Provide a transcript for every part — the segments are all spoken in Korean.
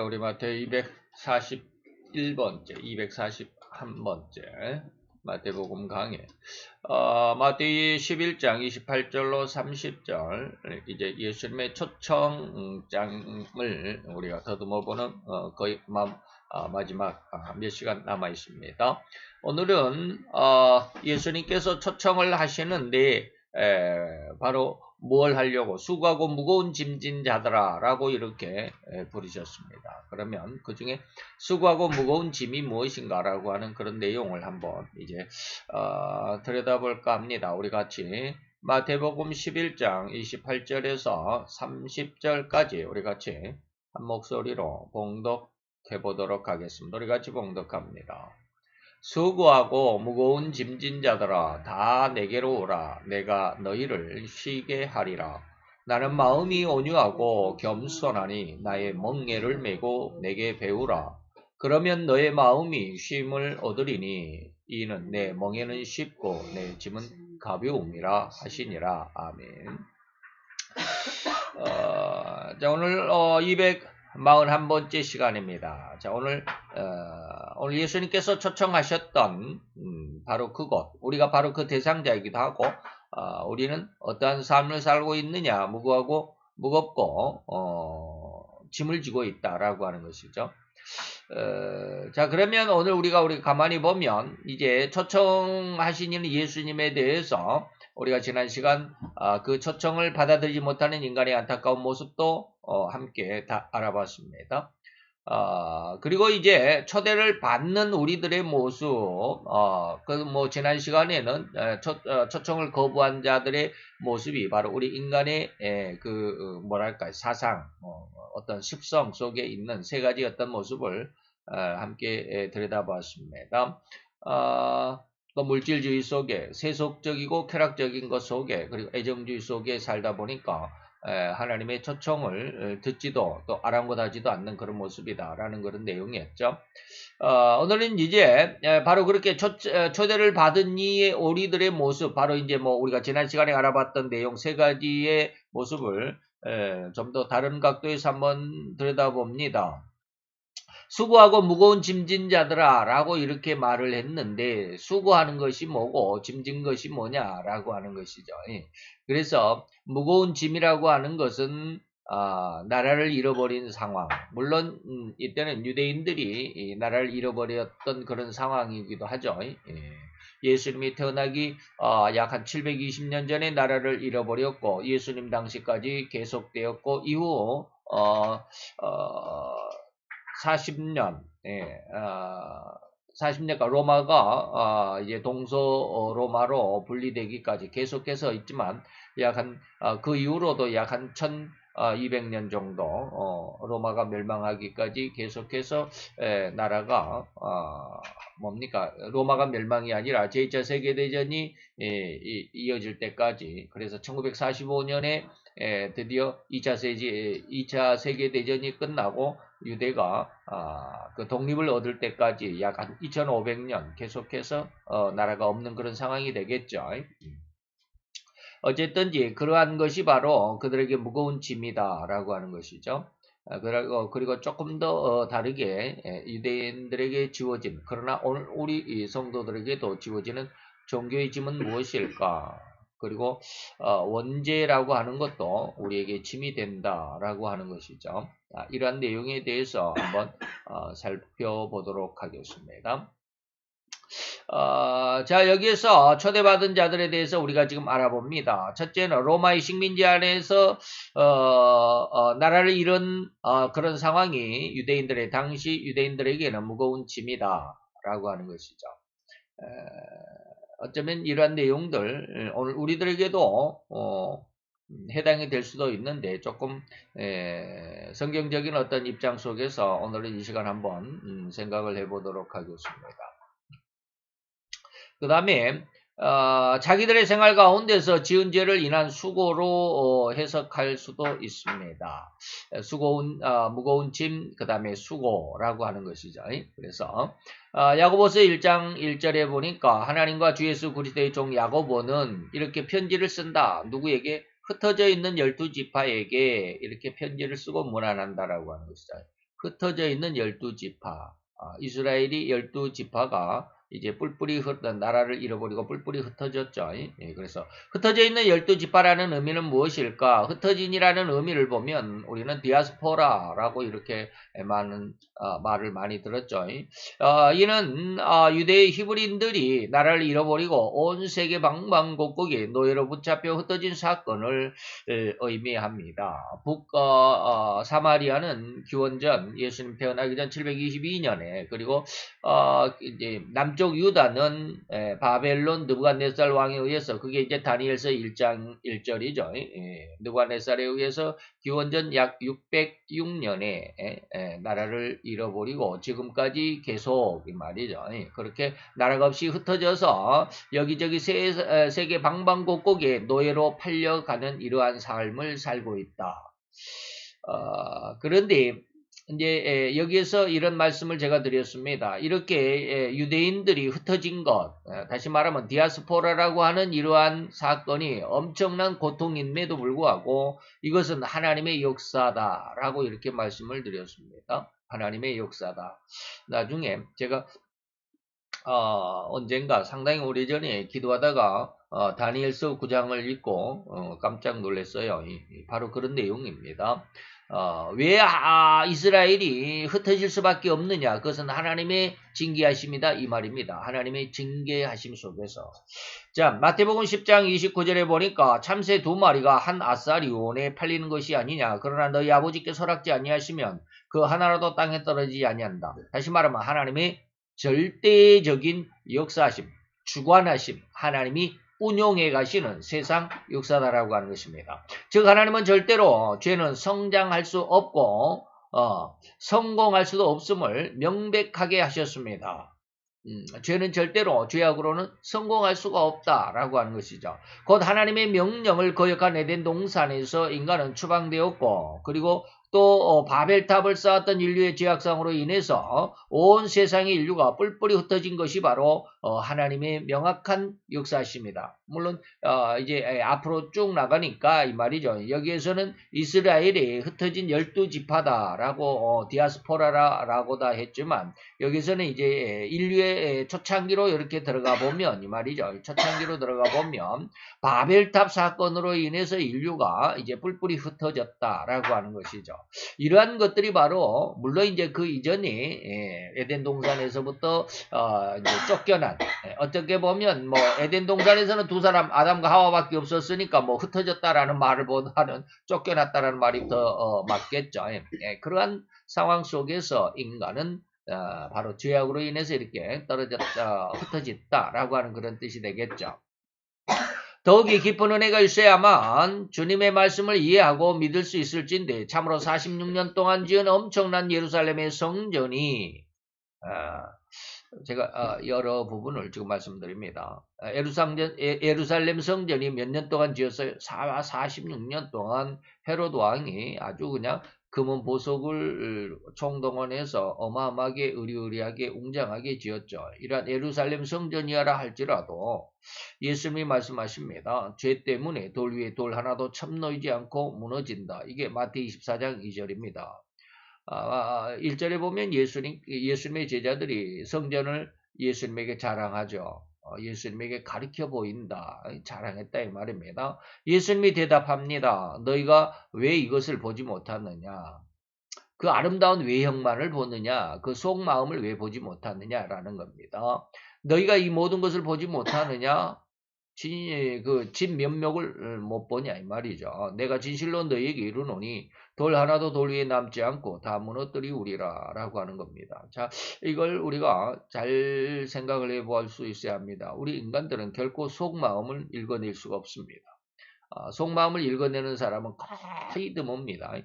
자, 우리 마태오 241번째, 241번째 마태복음 강해. 마태오 11장 28절로 30절, 이제 예수님의 초청장을 우리가 더듬어 보는 거의 마지막 몇 시간 남아 있습니다. 오늘은 예수님께서 초청을 하시는데 바로 뭘 하려고? 수고하고 무거운 짐진 자들아 라고 이렇게 부르셨습니다. 그러면 그 중에 수고하고 무거운 짐이 무엇인가 라고 하는 그런 내용을 한번 이제 들여다볼까 합니다. 우리 같이 마태복음 11장 28절에서 30절까지 우리 같이 한 목소리로 봉독해 보도록 하겠습니다. 우리 같이 봉독합니다. 수고하고 무거운 짐진 자들아 다 내게로 오라. 내가 너희를 쉬게 하리라. 나는 마음이 온유하고 겸손하니 나의 멍에를 메고 내게 배우라. 그러면 너의 마음이 쉼을 얻으리니 이는 내 멍에는 쉽고 내 짐은 가벼움이라 하시니라. 아멘. 자, 오늘 241번째 시간입니다. 자, 오늘 예수님께서 초청하셨던 바로 그곳, 우리가 바로 그 대상자이기도 하고, 우리는 어떠한 삶을 살고 있느냐, 무겁고 짐을 지고 있다라고 하는 것이죠. 자, 그러면 오늘 우리가 가만히 보면 이제 초청하신 예수님에 대해서 우리가 지난 시간 그 초청을 받아들이지 못하는 인간의 안타까운 모습도 함께 다 알아봤습니다. 그리고 이제 초대를 받는 우리들의 모습, 지난 시간에는 초청을 거부한 자들의 모습이 바로 우리 인간의 사상, 어떤 습성 속에 있는 세 가지 어떤 모습을 함께 들여다봤습니다. 또 물질주의 속에 세속적이고 쾌락적인 것 속에 그리고 애정주의 속에 살다 보니까 하나님의 초청을 듣지도 또 아랑곳하지도 않는 그런 모습이다라는 그런 내용이었죠. 오늘은 이제 바로 그렇게 초대를 받은 이 우리들의 모습, 바로 이제 우리가 지난 시간에 알아봤던 내용 세 가지의 모습을 좀 더 다른 각도에서 한번 들여다봅니다. 수고하고 무거운 짐진 자들아 라고 이렇게 말을 했는데 수고하는 것이 뭐고 짐진 것이 뭐냐라고 하는 것이죠. 그래서 무거운 짐이라고 하는 것은 나라를 잃어버린 상황. 물론 이때는 유대인들이 나라를 잃어버렸던 그런 상황이기도 하죠. 예수님이 태어나기 약 한 720년 전에 나라를 잃어버렸고 예수님 당시까지 계속되었고 이후 40년, 40년간 로마가 이제 동서 로마로 분리되기까지 계속해서 있지만 그 이후로도 약 한 1200년 정도 로마가 멸망하기까지 계속해서 나라가 로마가 멸망이 아니라 제2차 세계대전이 이어질 때까지, 그래서 1945년에 드디어 2차 세계대전이 끝나고 유대가 그 독립을 얻을 때까지 약 한 2500년 계속해서 나라가 없는 그런 상황이 되겠죠. 어쨌든지 그러한 것이 바로 그들에게 무거운 짐이다라고 하는 것이죠. 그리고 조금 더 다르게 유대인들에게 지워진, 그러나 오늘 우리 성도들에게도 지워지는 종교의 짐은 무엇일까? 그리고 원죄라고 하는 것도 우리에게 짐이 된다라고 하는 것이죠. 이러한 내용에 대해서 한번 살펴보도록 하겠습니다. 자, 여기에서 초대받은 자들에 대해서 우리가 지금 알아봅니다. 첫째는 로마의 식민지 안에서 나라를 잃은 그런 상황이 당시 유대인들에게는 무거운 짐이다라고 하는 것이죠. 어쩌면 이러한 내용들 오늘 우리들에게도 해당이 될 수도 있는데 조금 성경적인 어떤 입장 속에서 오늘은 이 시간 한번 생각을 해보도록 하겠습니다. 그 다음에 자기들의 생활 가운데서 지은 죄를 인한 수고로 해석할 수도 있습니다. 무거운 짐, 그 다음에 수고라고 하는 것이죠. 그래서 야고보서 1장 1절에 보니까 하나님과 주 예수 그리스도의 종 야고보는 이렇게 편지를 쓴다. 누구에게? 흩어져 있는 12지파에게 이렇게 편지를 쓰고 문안한다라고 하는 것이죠. 흩어져 있는 12지파. 이스라엘이 12지파가 이제 뿔뿔이 나라를 잃어버리고 뿔뿔이 흩어졌죠. 예, 그래서 흩어져 있는 12지파라는 의미는 무엇일까? 흩어진이라는 의미를 보면 우리는 디아스포라라고 이렇게 많은 말을 많이 들었죠. 이는 유대의 히브리인들이 나라를 잃어버리고 온 세계 방방곡곡에 노예로 붙잡혀 흩어진 사건을 의미합니다. 사마리아는 기원전 예수님 태어나기 전 722년에 그리고 이제 남쪽 유다는 바벨론 느부갓네살 왕에 의해서 그게 이제 다니엘서 1장 1절이죠. 느부갓네살에 의해서 기원전 약 606년에 나라를 잃어버리고 지금까지 계속 이 말이죠. 그렇게 나라가 없이 흩어져서 여기저기 세계 방방곡곡에 노예로 팔려가는 이러한 삶을 살고 있다. 그런데 이제 여기에서 이런 말씀을 제가 드렸습니다. 이렇게 유대인들이 흩어진 것, 다시 말하면 디아스포라라고 하는 이러한 사건이 엄청난 고통임에도 불구하고 이것은 하나님의 역사다라고 이렇게 말씀을 드렸습니다. 하나님의 역사다. 나중에 제가 언젠가 상당히 오래전에 기도하다가 다니엘서 9장을 읽고 깜짝 놀랐어요. 바로 그런 내용입니다. 왜 이스라엘이 흩어질 수밖에 없느냐? 그것은 하나님의 징계하심이다 이 말입니다. 하나님의 징계하심 속에서. 자, 마태복음 10장 29절에 보니까 참새 2마리가 한 아사리온에 팔리는 것이 아니냐? 그러나 너희 아버지께 허락지 아니하시면 그 하나라도 땅에 떨어지지 아니한다. 다시 말하면 하나님의 절대적인 역사하심, 주관하심, 하나님이 운용해 가시는 세상 역사다라고 하는 것입니다. 즉 하나님은 절대로 죄는 성장할 수 없고 성공할 수도 없음을 명백하게 하셨습니다. 죄는 절대로 죄악으로는 성공할 수가 없다라고 하는 것이죠. 곧 하나님의 명령을 거역한 에덴 동산에서 인간은 추방되었고 그리고 또 바벨탑을 쌓았던 인류의 죄악상으로 인해서 온 세상의 인류가 뿔뿔이 흩어진 것이 바로 하나님의 명확한 역사십니다. 물론 이제 앞으로 쭉 나가니까 이 말이죠. 여기에서는 이스라엘이 흩어진 12지파다라고 디아스포라라고 다 했지만 여기서는 이제 인류의 초창기로 이렇게 들어가 보면 이 말이죠. 초창기로 들어가 보면 바벨탑 사건으로 인해서 인류가 이제 뿔뿔이 흩어졌다라고 하는 것이죠. 이러한 것들이 바로 물론 이제 그 이전에 에덴 동산에서부터 이제 쫓겨난 어떻게 보면 뭐 에덴 동산에서는 두 사람 아담과 하와밖에 없었으니까 뭐 흩어졌다라는 말을 보다는 쫓겨났다라는 말이 더 맞겠죠. 그러한 상황 속에서 인간은 바로 죄악으로 인해서 이렇게 흩어졌다라고 하는 그런 뜻이 되겠죠. 더욱이 깊은 은혜가 있어야만 주님의 말씀을 이해하고 믿을 수 있을진데 참으로 46년 동안 지은 엄청난 예루살렘의 성전이 제가 여러 부분을 지금 말씀드립니다. 예루살렘 성전이 몇 년 동안 지었어요? 46년 동안 헤롯 왕이 아주 그냥 금은 보석을 총동원해서 어마어마하게 의리의리하게 웅장하게 지었죠. 이러한 예루살렘 성전이라 할지라도 예수님이 말씀하십니다. 죄 때문에 돌 위에 돌 하나도 첨놓이지 않고 무너진다. 이게 마태 24장 2절입니다. 1절에 보면 예수님의 제자들이 성전을 예수님에게 자랑하죠. 예수님에게 가르쳐 보인다. 자랑했다 이 말입니다. 예수님이 대답합니다. 너희가 왜 이것을 보지 못하느냐? 그 아름다운 외형만을 보느냐? 그 속마음을 왜 보지 못하느냐라는 겁니다. 너희가 이 모든 것을 보지 못하느냐? 진 면목을 못 보냐 이 말이죠. 내가 진실로 너희에게 이르노니 돌 하나도 돌 위에 남지 않고 다 무너뜨리우리라 라고 하는 겁니다. 자, 이걸 우리가 잘 생각을 해볼 수 있어야 합니다. 우리 인간들은 결코 속마음을 읽어낼 수가 없습니다. 속마음을 읽어내는 사람은 거의 드뭅니다.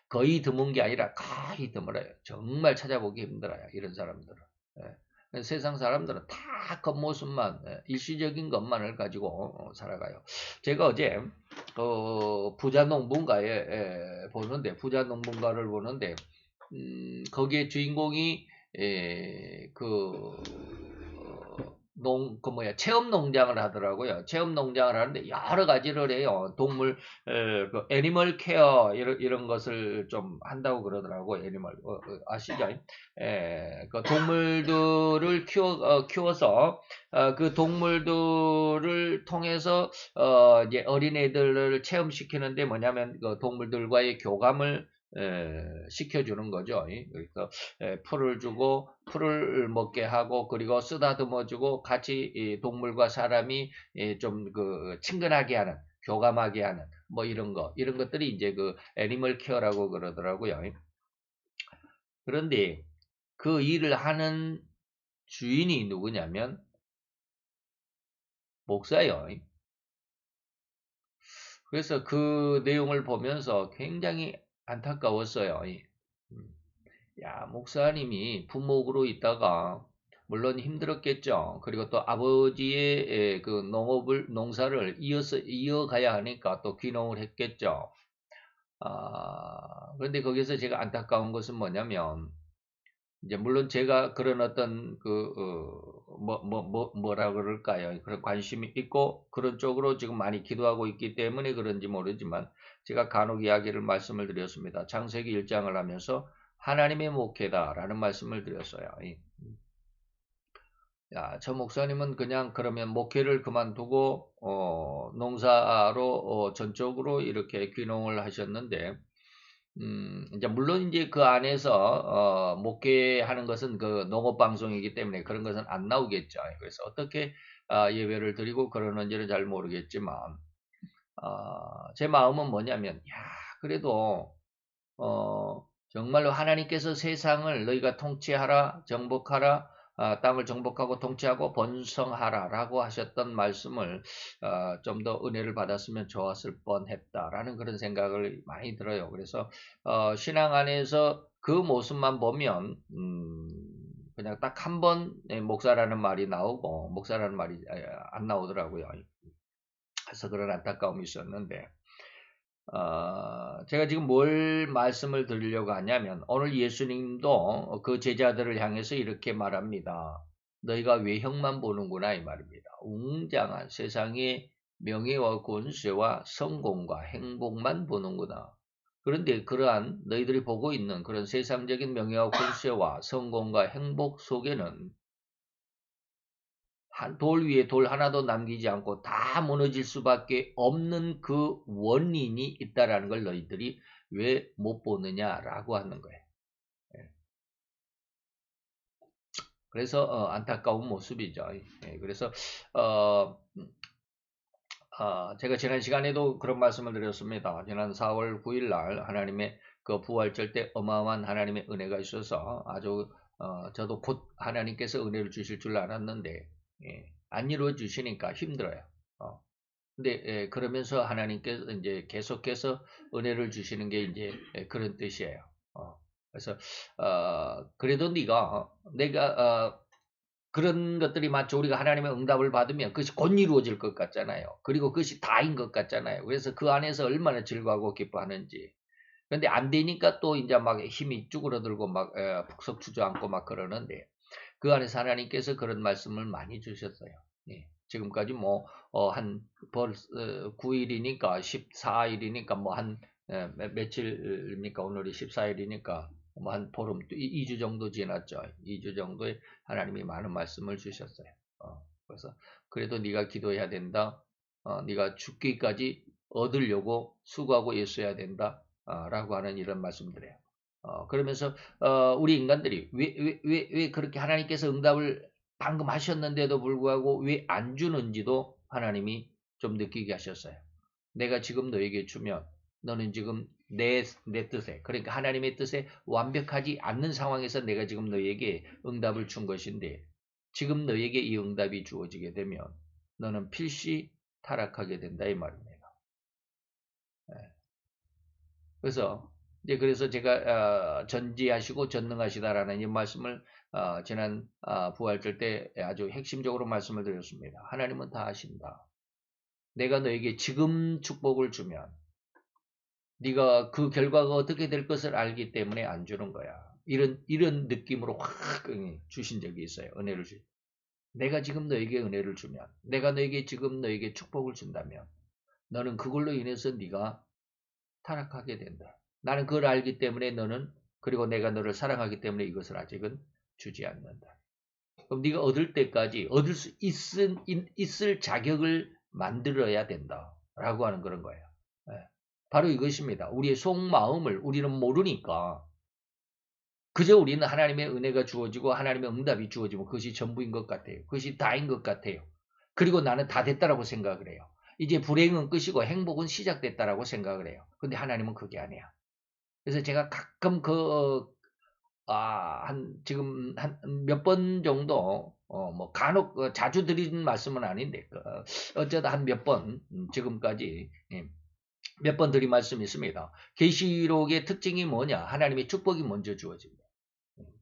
거의 드문 게 아니라 거의 드물어요. 정말 찾아보기 힘들어요. 이런 사람들은. 세상 사람들은 다 겉모습만 일시적인 것만을 가지고 살아가요. 제가 어제 부자 농bun가에 보는데 부자 농bun가를 보는데 거기에 주인공이 체험 농장을 하더라고요. 체험 농장을 하는데 여러 가지를 해요. 동물, 그 애니멀 케어, 이런 것을 좀 한다고 그러더라고요. 애니멀, 아시죠? 그 동물들을 키워서, 그 동물들을 통해서, 이제 어린애들을 체험시키는데 뭐냐면, 그 동물들과의 교감을 시켜주는 거죠. 그래서 풀을 주고 풀을 먹게 하고 그리고 쓰다듬어 주고 같이 동물과 사람이 좀 그 친근하게 하는 교감하게 하는 뭐 이런 것들이 이제 그 애니멀 케어라고 그러더라고요. 그런데 그 일을 하는 주인이 누구냐면 목사예요. 그래서 그 내용을 보면서 굉장히 안타까웠어요. 야, 목사님이 부목으로 있다가 물론 힘들었겠죠. 그리고 또 아버지의 그 농사를 이어가야 하니까 또 귀농을 했겠죠. 그런데 거기서 제가 안타까운 것은 뭐냐면 이제 물론 제가 그런 어떤 뭐라 그럴까요? 그런 관심이 있고 그런 쪽으로 지금 많이 기도하고 있기 때문에 그런지 모르지만 제가 간혹 이야기를 말씀을 드렸습니다. 창세기 1장을 하면서 하나님의 목회다라는 말씀을 드렸어요. 야, 저 목사님은 그냥 그러면 목회를 그만두고 농사로 전적으로 이렇게 귀농을 하셨는데 이제 물론 이제 그 안에서 목회하는 것은 그 농업 방송이기 때문에 그런 것은 안 나오겠죠. 그래서 어떻게 예배를 드리고 그러는지는 잘 모르겠지만 제 마음은 뭐냐면 야, 그래도 정말로 하나님께서 세상을 너희가 통치하라, 정복하라, 땅을 정복하고 통치하고 번성하라라고 하셨던 말씀을 좀 더 은혜를 받았으면 좋았을 뻔했다라는 그런 생각을 많이 들어요. 그래서 신앙 안에서 그 모습만 보면 그냥 딱 한 번 목사라는 말이 나오고 목사라는 말이 안 나오더라고요. 그래서 그런 안타까움이 있었는데 제가 지금 뭘 말씀을 드리려고 하냐면 오늘 예수님도 그 제자들을 향해서 이렇게 말합니다. 너희가 외형만 보는구나 이 말입니다. 웅장한 세상의 명예와 권세와 성공과 행복만 보는구나. 그런데 그러한 너희들이 보고 있는 그런 세상적인 명예와 권세와 성공과 행복 속에는 돌 위에 돌 하나도 남기지 않고 다 무너질 수밖에 없는 그 원인이 있다라는 걸 너희들이 왜 못 보느냐라고 하는 거예요. 그래서 안타까운 모습이죠. 그래서 어, 제가 지난 시간에도 그런 말씀을 드렸습니다. 지난 4월 9일 날 하나님의 그 부활절 때 어마어마한 하나님의 은혜가 있어서 아주 저도 곧 하나님께서 은혜를 주실 줄 알았는데 안 이루어 주시니까 힘들어요. 근데 그러면서 하나님께서 이제 계속해서 은혜를 주시는 게 이제 그런 뜻이에요. 그래서 그래도 내가 그런 것들이 마치 우리가 하나님의 응답을 받으면 그것이 곧 이루어질 것 같잖아요. 그리고 그것이 다인 것 같잖아요. 그래서 그 안에서 얼마나 즐거워하고 기뻐하는지. 근데 안 되니까 또 이제 막 힘이 쭈그러들고 막 푹석 주저앉고 막 그러는데 그 안에서 하나님께서 그런 말씀을 많이 주셨어요. 예. 지금까지 뭐, 벌써 9일이니까 14일이니까 뭐 며칠입니까? 오늘이 14일이니까 뭐 한 보름, 2주 정도 지났죠. 2주 정도에 하나님이 많은 말씀을 주셨어요. 그래서 그래도 네가 기도해야 된다. 네가 죽기까지 얻으려고 수고하고 있어야 된다. 라고 하는 이런 말씀들이에요. 그러면서 우리 인간들이 왜 그렇게 하나님께서 응답을 방금 하셨는데도 불구하고 왜 안 주는지도 하나님이 좀 느끼게 하셨어요. 내가 지금 너에게 주면 너는 지금 내 뜻에 그러니까 하나님의 뜻에 완벽하지 않는 상황에서 내가 지금 너에게 응답을 준 것인데 지금 너에게 이 응답이 주어지게 되면 너는 필시 타락하게 된다 이 말입니다. 그래서 이제 그래서 제가 전지하시고 전능하시다라는 이 말씀을 지난 부활절 때 아주 핵심적으로 말씀을 드렸습니다. 하나님은 다 아신다. 내가 너에게 지금 축복을 주면 네가 그 결과가 어떻게 될 것을 알기 때문에 안 주는 거야. 이런 느낌으로 확 주신 적이 있어요. 은혜를 내가 지금 너에게 은혜를 주면, 내가 너에게 지금 너에게 축복을 준다면 너는 그걸로 인해서 네가 타락하게 된다. 나는 그걸 알기 때문에 너는, 그리고 내가 너를 사랑하기 때문에 이것을 아직은 주지 않는다. 그럼 네가 얻을 때까지 얻을 수 있을 자격을 만들어야 된다 라고 하는 그런 거예요. 바로 이것입니다. 우리의 속마음을 우리는 모르니까 그저 우리는 하나님의 은혜가 주어지고 하나님의 응답이 주어지면 그것이 전부인 것 같아요. 그것이 다인 것 같아요. 그리고 나는 다 됐다라고 생각을 해요. 이제 불행은 끝이고 행복은 시작됐다라고 생각을 해요. 근데 하나님은 그게 아니야. 그래서 제가 가끔 지금 한 몇 번 정도, 뭐 간혹 자주 드리는 말씀은 아닌데, 어쩌다 한 몇 번, 지금까지, 몇 번 드린 말씀이 있습니다. 계시록의 특징이 뭐냐? 하나님의 축복이 먼저 주어집니다.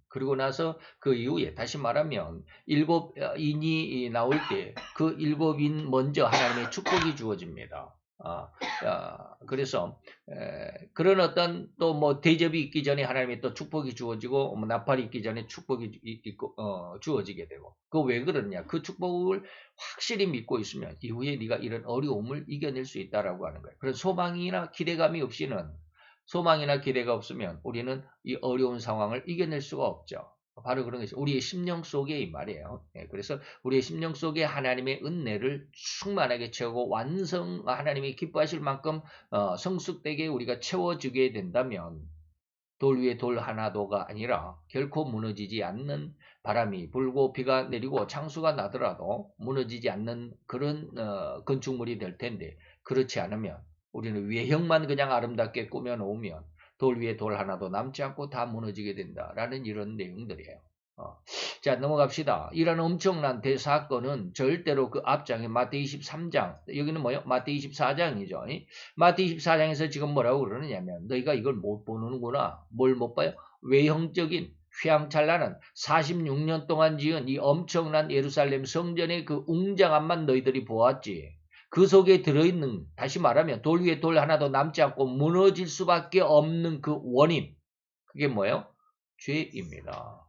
그리고 나서 그 이후에 다시 말하면 일곱 인이 나올 때 그 일곱 인 먼저 하나님의 축복이 주어집니다. 그래서 그런 어떤 또 뭐 대접이 있기 전에 하나님의 또 축복이 주어지고 뭐 나팔이 있기 전에 축복이 주어지게 되고, 그 왜 그러냐? 그 축복을 확실히 믿고 있으면 이후에 네가 이런 어려움을 이겨낼 수 있다라고 하는 거예요. 그런 소망이나 기대감이 없으면 우리는 이 어려운 상황을 이겨낼 수가 없죠. 바로 그런 것이 우리의 심령 속에 이 말이에요. 그래서 우리의 심령 속에 하나님의 은혜를 충만하게 채우고 하나님이 기뻐하실 만큼 성숙되게 우리가 채워주게 된다면 돌 위에 돌 하나도가 아니라 결코 무너지지 않는, 바람이 불고 비가 내리고 창수가 나더라도 무너지지 않는 그런 건축물이 될 텐데, 그렇지 않으면 우리는 외형만 그냥 아름답게 꾸며놓으면 돌 위에 돌 하나도 남지 않고 다 무너지게 된다라는 이런 내용들이에요. 자, 넘어갑시다. 이런 엄청난 대사건은 절대로 그 앞장에 마태 23장, 여기는 뭐요? 마태 24장이죠. 마태 24장에서 지금 뭐라고 그러느냐면, 너희가 이걸 못 보는구나. 뭘 못 봐요? 외형적인 휘황찬란한 46년 동안 지은 이 엄청난 예루살렘 성전의 그 웅장함만 너희들이 보았지. 그 속에 들어있는, 다시 말하면 돌 위에 돌 하나도 남지 않고 무너질 수밖에 없는 그 원인, 그게 뭐예요? 죄입니다.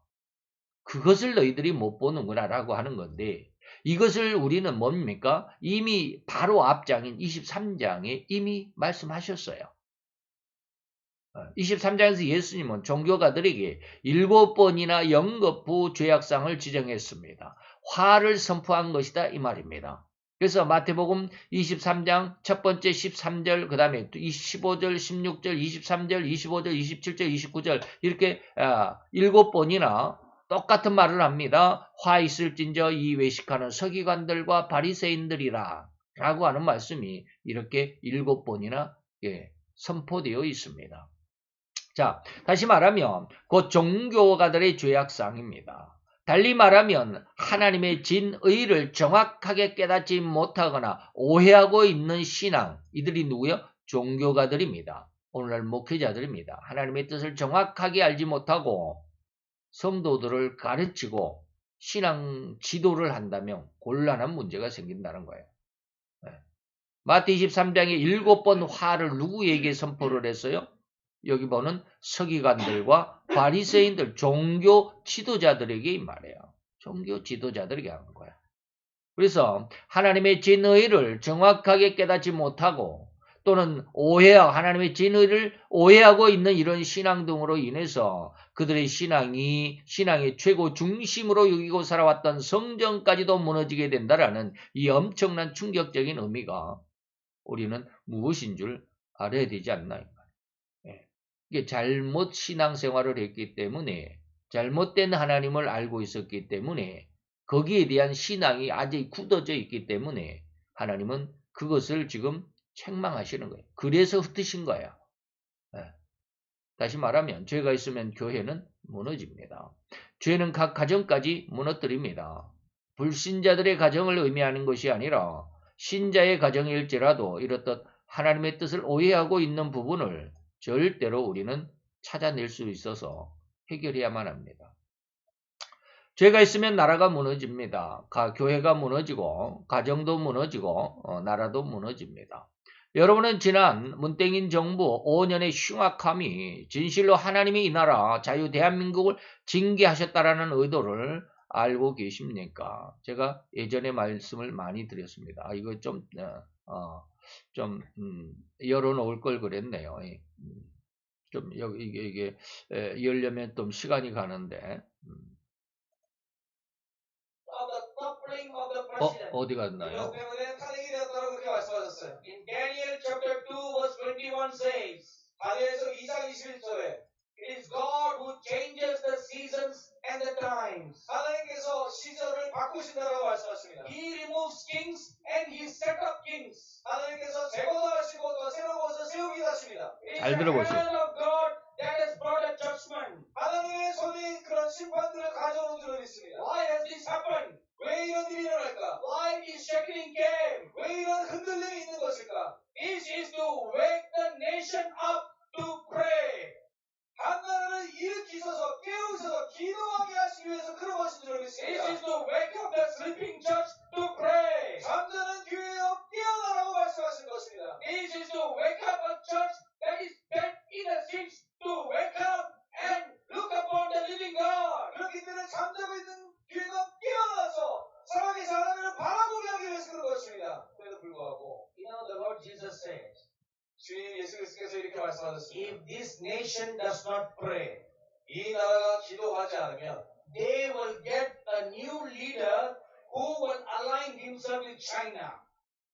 그것을 너희들이 못 보는구나 라고 하는 건데, 이것을 우리는 뭡니까? 이미 바로 앞장인 23장에 이미 말씀하셨어요. 23장에서 예수님은 종교가들에게 7번이나 영거푸 죄악상을 지정했습니다. 화를 선포한 것이다 이 말입니다. 그래서 마태복음 23장 첫 번째 13절, 그 다음에 15절, 16절, 23절, 25절, 27절, 29절 이렇게 7번이나 똑같은 말을 합니다. 화 있을진저 이 외식하는 서기관들과 바리새인들이라 라고 하는 말씀이 이렇게 7번이나 선포되어 있습니다. 자, 다시 말하면 곧 종교가들의 죄악상입니다. 달리 말하면 하나님의 진의를 정확하게 깨닫지 못하거나 오해하고 있는 신앙, 이들이 누구요? 종교가들입니다. 오늘날 목회자들입니다. 하나님의 뜻을 정확하게 알지 못하고 성도들을 가르치고 신앙 지도를 한다면 곤란한 문제가 생긴다는 거예요. 마태 23장에 7번 화를 누구에게 선포를 했어요? 여기 보는 서기관들과 바리새인들, 종교 지도자들에게 이 말이에요. 종교 지도자들에게 하는 거야. 그래서 하나님의 진의를 정확하게 깨닫지 못하고 또는 하나님의 진의를 오해하고 있는 이런 신앙 등으로 인해서 그들의 신앙의 최고 중심으로 여기고 살아왔던 성전까지도 무너지게 된다라는 이 엄청난 충격적인 의미가 우리는 무엇인 줄 알아야 되지 않나. 이게 잘못 신앙생활을 했기 때문에, 잘못된 하나님을 알고 있었기 때문에, 거기에 대한 신앙이 아직 굳어져 있기 때문에 하나님은 그것을 지금 책망하시는 거예요. 그래서 흩으신 거예요. 다시 말하면 죄가 있으면 교회는 무너집니다. 죄는 각 가정까지 무너뜨립니다. 불신자들의 가정을 의미하는 것이 아니라 신자의 가정일지라도 이렇듯 하나님의 뜻을 오해하고 있는 부분을 절대로 우리는 찾아낼 수 있어서 해결해야만 합니다. 죄가 있으면 나라가 무너집니다. 교회가 무너지고 가정도 무너지고 나라도 무너집니다. 여러분은 지난 문땡인 정부 5년의 흉악함이 진실로 하나님이 이 나라 자유 대한민국을 징계하셨다라는 의도를 알고 계십니까? 제가 예전에 말씀을 많이 드렸습니다. 이거 좀 열어놓을 걸 그랬네요. 좀 이게 열려면 좀 시간이 가는데. 어디 갔나요? In Daniel chapter 2 verse 21 says, 다니엘서 2장 21절에 It is God who changes the seasons and the times. 하나님께서 시절을 바꾸신다라고 말씀하십니다. He removes kings and he set up kings. 하나님께서 제거하시고 또 새로운 것을 세우게 하십니다. 잘 들어보세요. It is the hand of God that has brought a judgment. 하나님의 손이 그런 심판들을 가져오는 줄을 믿습니다. Why has this happened? 왜 이런 일이 일어날까? Why is shaking came? 왜 이런 흔들림이 있는 것일까? This is to wake the nation up to pray. 한 나라를 일으키셔서 깨우셔서 기도하게 하시기 위해서 그런 것인 줄 믿습니다. This is to wake up the sleeping church to pray. 잠자는 교회여 깨어나라고 말씀하신 것입니다. This is to wake up a church that is dead in the sins to wake up and look upon the living God. 그렇기 때문에 잠자고 있는 교회가 깨어나서 살아계신 하나님을 바라보게 하기 위해서 그런 것입니다. 그래도 불구하고, the Lord Jesus said, 주님 예수 그리스도께서 이렇게 말씀하셨습니다. If this nation does not pray, 이 나라가 기도하지 않으면, they will get a new leader who will align himself with China.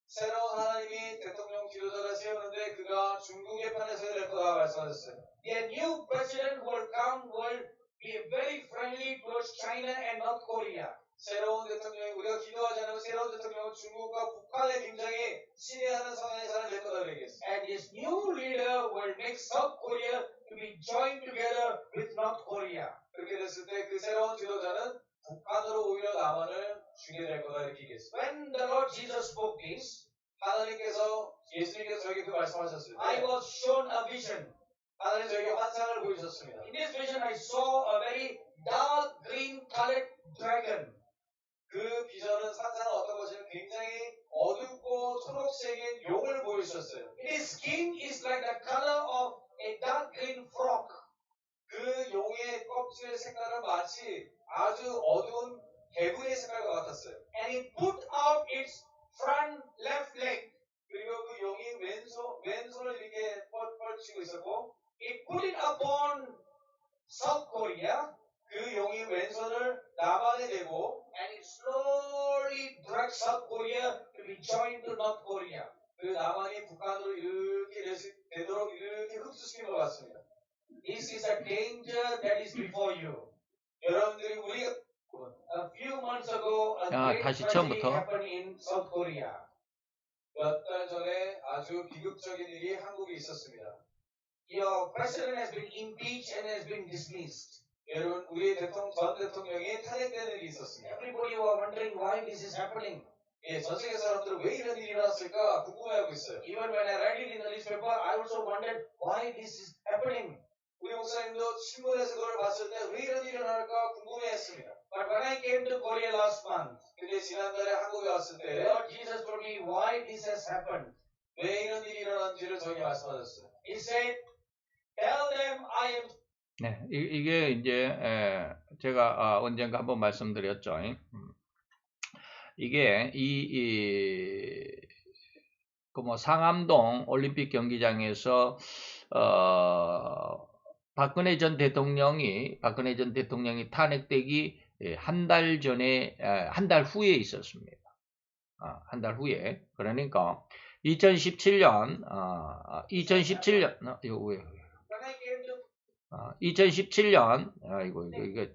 새로운 하나님이 대통령 지도자를 세우는데 그가 중국의 편에 서야 될 거라고 말씀하셨어요. The new president will come will be very friendly towards China and North Korea. 새로운 대통령이 우리가 기도하지 않으면 새로운 대통령은 중국과 북한에 굉장히 친애하는 성향의 사람이 될 거라고 얘기했어요. And this new leader will make South Korea to be joined together with North Korea. 그렇게 됐을 때 그 새로운 지도자는 북한으로 오히려 남한을 주게 될 거다 이렇게 얘기했어요. When the Lord Jesus spoke this, 하나님께서 예수님께서 저에게 그 말씀하셨을 때 I was shown a vision. 하나님 저에게 환상을 보여주셨습니다. In this vision I saw a very dark green colored dragon. 그 비전은 산타는 어떤 것이냐면 굉장히 어둡고 초록색인 용을 보여주셨어요. His skin is like the color of a dark green frog. 그 용의 껍질 색깔은 마치 아주 어두운 개구리의 색깔과 같았어요. And it put out its front left leg. 그리고 그 용이 왼손을 이렇게 뻗치고 있었고, it put it upon South Korea. 그 용이 왼손을 남한에 대고, and it slowly dragged South Korea to be joined to North Korea. 그 남한이 북한으로 이렇게 되도록 이렇게 흡수시킨 것 같습니다. This is a danger that is before you. 여러분들이 우리가 a few months ago, a great tragedy happened in South Korea. 몇 달 전에 아주 비극적인 일이 한국에 있었습니다. Your president has been impeached and has been dismissed. 여러분, 우리 전 대통령이 탄핵되는 일이 있었습니다. Everybody were wondering why this is happening. 예, 전 세계 사람들은 왜 이런 일이 일어났을까 궁금해하고 있어요. Even when I read it in the newspaper, I also wondered why this is happening. 우리 목사님도 신문에서 그걸 봤을 때 왜 이런 일이 일어날까 궁금해했습니다. But when I came to Korea last month, 근데 지난달에 한국에 왔을 때, Lord Jesus told me why this has happened. 왜 이런 일이 일어난지를 저에게 말씀하셨어요. He said, tell them I am. 네, 이게 이제 제가 언젠가 한번 말씀드렸죠. 이게 뭐 상암동 올림픽 경기장에서 박근혜 전 대통령이 탄핵되기 한 달 전에 한 달 후에 있었습니다. 한 달 후에. 그러니까 2017년 이거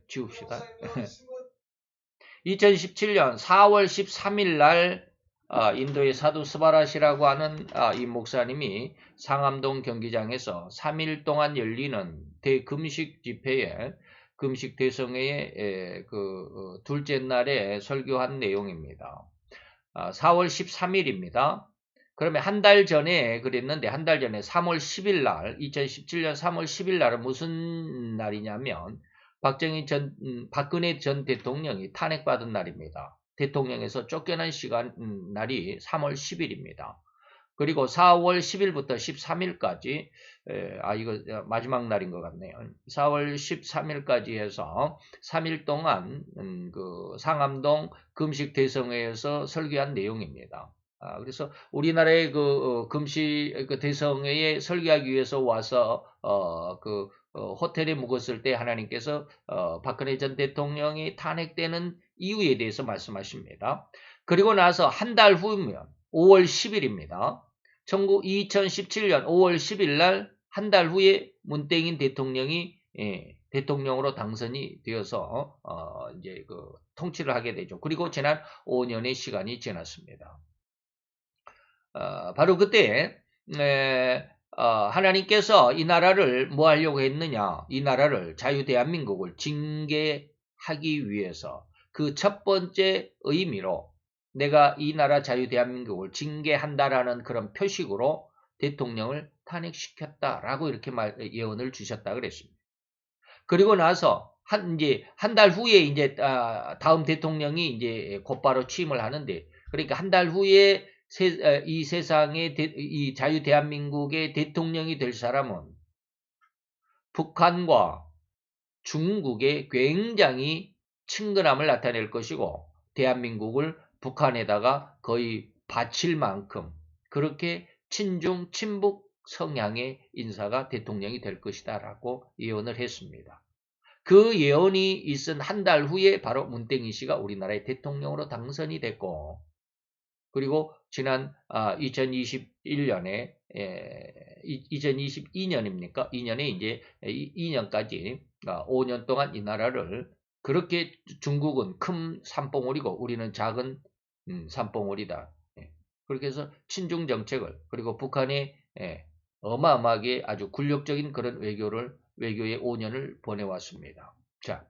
지웁시다. 2017년 4월 13일 날 인도의 사두 스바라시라고 하는 이 목사님이 상암동 경기장에서 3일 동안 열리는 대금식 집회에 금식 대성회의 그 둘째 날에 설교한 내용입니다. 4월 13일입니다. 그러면 한 달 전에 그랬는데 한 달 전에 3월 10일 날 2017년 3월 10일 날은 무슨 날이냐면 박근혜 전 대통령이 탄핵받은 날입니다. 대통령에서 쫓겨난 날이 3월 10일입니다. 그리고 4월 10일부터 13일까지 이거 마지막 날인 것 같네요. 4월 13일까지 해서 3일 동안 그 상암동 금식 대성회에서 설교한 내용입니다. 그래서 우리나라의 그 금식 그 대성회에 설교하기 위해서 와서 호텔에 묵었을 때 하나님께서 박근혜 전 대통령이 탄핵되는 이유에 대해서 말씀하십니다. 그리고 나서 한 달 후면 5월 10일입니다. 2017년 5월 10일 날 한 달 후에 문땡인 대통령이 대통령으로 당선이 되어서 이제 그 통치를 하게 되죠. 그리고 지난 5년의 시간이 지났습니다. 바로 그때 하나님께서 이 나라를 뭐 하려고 했느냐? 이 나라를 자유대한민국을 징계하기 위해서 그 첫 번째 의미로 내가 이 나라 자유대한민국을 징계한다라는 그런 표식으로 대통령을 탄핵시켰다라고 이렇게 예언을 주셨다 그랬습니다. 그리고 나서 한 달 후에 이제 다음 대통령이 이제 곧바로 취임을 하는데, 그러니까 한 달 후에 이 세상의 이 자유대한민국의 대통령이 될 사람은 북한과 중국의 굉장히 친근함을 나타낼 것이고, 대한민국을 북한에다가 거의 바칠 만큼 그렇게 친중 친북 성향의 인사가 대통령이 될 것이다 라고 예언을 했습니다. 그 예언이 있은 한 달 후에 바로 문땡인 씨가 우리나라의 대통령으로 당선이 됐고, 그리고 지난 2021년에 2022년입니까? 2년에 이제 2년까지 5년 동안 이 나라를 그렇게 중국은 큰 산봉우리고 우리는 작은 산봉우리다. 그렇게 해서 친중 정책을, 그리고 북한에 어마어마하게 아주 굴욕적인 그런 외교의 5년을 보내왔습니다. 자,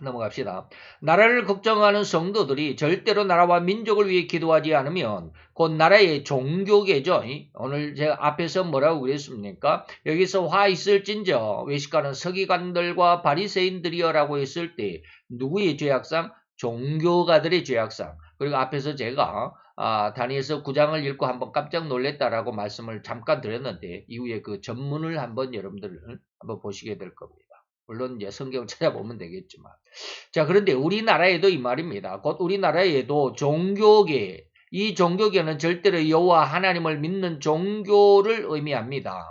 넘어갑시다. 나라를 걱정하는 성도들이 절대로 나라와 민족을 위해 기도하지 않으면 곧 나라의 종교계죠. 오늘 제가 앞에서 뭐라고 그랬습니까? 여기서 화 있을진저 외식하는 서기관들과 바리새인들이여라고 했을 때 누구의 죄악상? 종교가들의 죄악상. 그리고 앞에서 제가 다니엘서 9장을 읽고 한번 깜짝 놀랐다라고 말씀을 잠깐 드렸는데, 이후에 그 전문을 한번 여러분들 한번 보시게 될 겁니다. 물론 이제 성경을 찾아보면 되겠지만. 자, 그런데 우리나라에도 이 말입니다. 곧 우리나라에도 종교계, 이 종교계는 절대로 여호와 하나님을 믿는 종교를 의미합니다.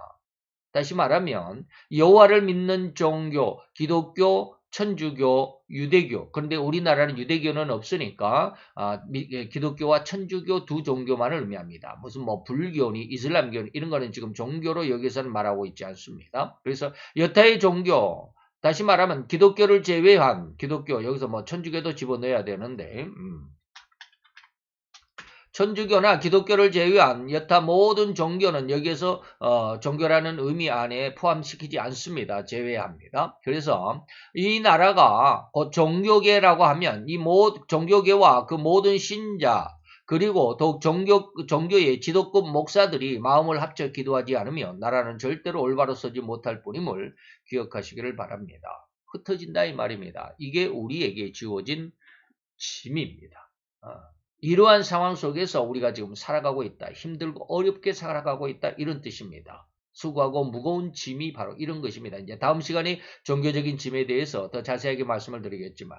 다시 말하면 여호와를 믿는 종교, 기독교, 천주교, 유대교. 그런데 우리나라는 유대교는 없으니까 기독교와 천주교 두 종교만을 의미합니다. 무슨 뭐 불교니 이슬람교니 이런 거는 지금 종교로 여기서는 말하고 있지 않습니다. 그래서 여타의 종교, 다시 말하면 기독교를 제외한 기독교, 여기서 뭐 천주교도 집어넣어야 되는데 천주교나 기독교를 제외한 여타 모든 종교는 여기에서 종교라는 의미 안에 포함시키지 않습니다. 제외합니다. 그래서 이 나라가 곧 종교계라고 하면 이 종교계와 그 모든 신자, 그리고 더욱 종교의 지도급 목사들이 마음을 합쳐 기도하지 않으면 나라는 절대로 올바로 서지 못할 뿐임을 기억하시기를 바랍니다. 흩어진다 이 말입니다. 이게 우리에게 주어진 짐입니다. 이러한 상황 속에서 우리가 지금 살아가고 있다. 힘들고 어렵게 살아가고 있다. 이런 뜻입니다. 수고하고 무거운 짐이 바로 이런 것입니다. 이제 다음 시간에 종교적인 짐에 대해서 더 자세하게 말씀을 드리겠지만,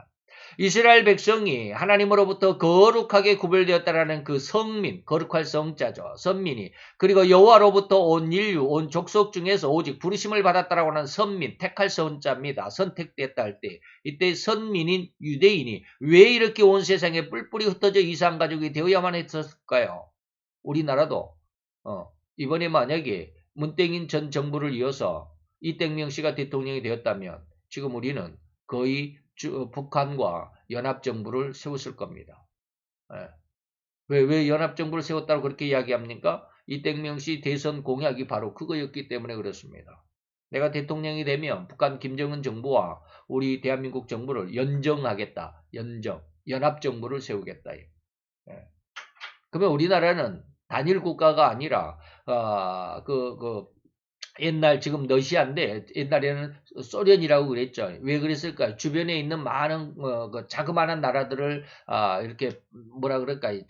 이스라엘 백성이 하나님으로부터 거룩하게 구별되었다라는 그 성민, 거룩할 성자죠. 선민이, 그리고 여호와로부터 온 인류, 온 족속 중에서 오직 부르심을 받았다라고 하는 선민, 택할 선자입니다. 선택됐다 할 때, 이때 선민인 유대인이 왜 이렇게 온 세상에 뿔뿔이 흩어져 이상 가족이 되어야만 했었을까요? 우리나라도 이번에 만약에 문땡인 전 정부를 이어서 이땡명 씨가 대통령이 되었다면 지금 우리는 거의 북한과 연합정부를 세웠을 겁니다. 왜 연합정부를 세웠다고 그렇게 이야기합니까? 이땡명 씨 대선 공약이 바로 그거였기 때문에 그렇습니다. 내가 대통령이 되면 북한 김정은 정부와 우리 대한민국 정부를 연정하겠다. 연합정부를 세우겠다. 그러면 우리나라는 단일 국가가 아니라 옛날 지금 러시아인데 옛날에는 소련이라고 그랬죠. 왜 그랬을까요? 주변에 있는 많은 그 자그마한 나라들을 이렇게 뭐라 그럴까요?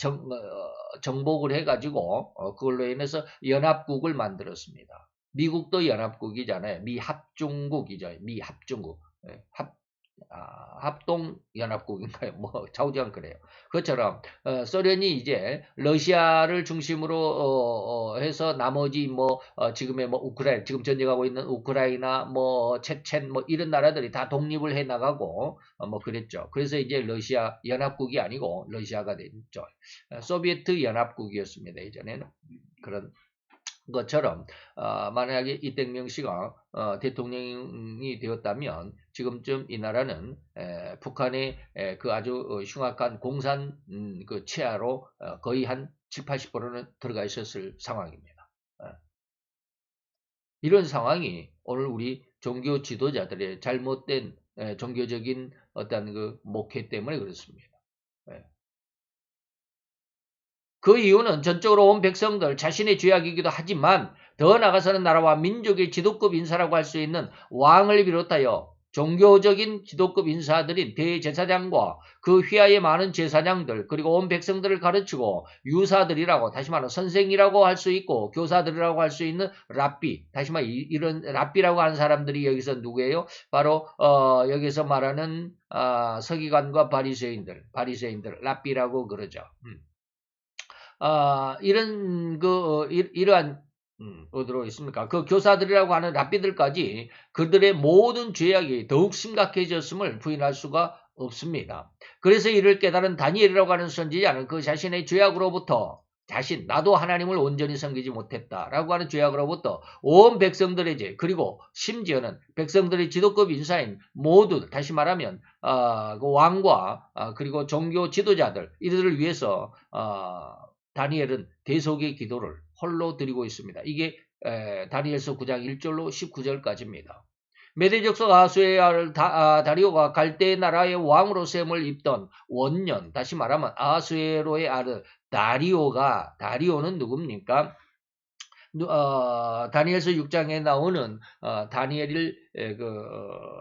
정복을 해가지고 그걸로 인해서 연합국을 만들었습니다. 미국도 연합국이잖아요. 미합중국이죠. 미합중국. 예, 합동연합국인가요? 뭐 좌우지간 그래요. 그것처럼 소련이 이제 러시아를 중심으로 해서 나머지 뭐 지금의 뭐 우크라이나 지금 전쟁하고 있는 우크라이나 뭐 체첸 뭐 이런 나라들이 다 독립을 해 나가고 뭐 그랬죠. 그래서 이제 러시아 연합국이 아니고 러시아가 됐죠. 소비에트 연합국이었습니다. 예전에는 그런 것처럼 만약에 이택명 씨가 대통령이 되었다면 지금쯤 이 나라는 북한의 그 아주 흉악한 공산 그 치하로 거의 한 7, 80%는 들어가 있었을 상황입니다. 이런 상황이 오늘 우리 종교 지도자들의 잘못된 종교적인 어떤 그 목회 때문에 그렇습니다. 그 이유는 전적으로 온 백성들 자신의 죄악이기도 하지만 더 나아가서는 나라와 민족의 지도급 인사라고 할 수 있는 왕을 비롯하여 종교적인 지도급 인사들인 대제사장과 그 휘하의 많은 제사장들 그리고 온 백성들을 가르치고 유사들이라고 다시 말하면 선생이라고 할 수 있고 교사들이라고 할 수 있는 랍비 다시 말해 이런 랍비라고 하는 사람들이 여기서 누구예요? 바로 여기서 말하는 서기관과 바리새인들 랍비라고 그러죠. 이러한, 어디로 있습니까? 그 교사들이라고 하는 랍비들까지 그들의 모든 죄악이 더욱 심각해졌음을 부인할 수가 없습니다. 그래서 이를 깨달은 다니엘이라고 하는 선지자는 그 자신의 죄악으로부터 나도 하나님을 온전히 섬기지 못했다라고 하는 죄악으로부터 온 백성들의 죄 그리고 심지어는 백성들의 지도급 인사인 모두 다시 말하면 그 왕과 그리고 종교 지도자들 이들을 위해서 다니엘은 대속의 기도를 홀로 드리고 있습니다. 이게 다니엘서 9장 1절로 19절까지입니다. 메대족속 아수에르 다리오가 갈대 나라의 왕으로 셈을 입던 원년 다시 말하면 아수에로의 아들 다리오는 누굽니까? 다니엘서 6장에 나오는 다니엘을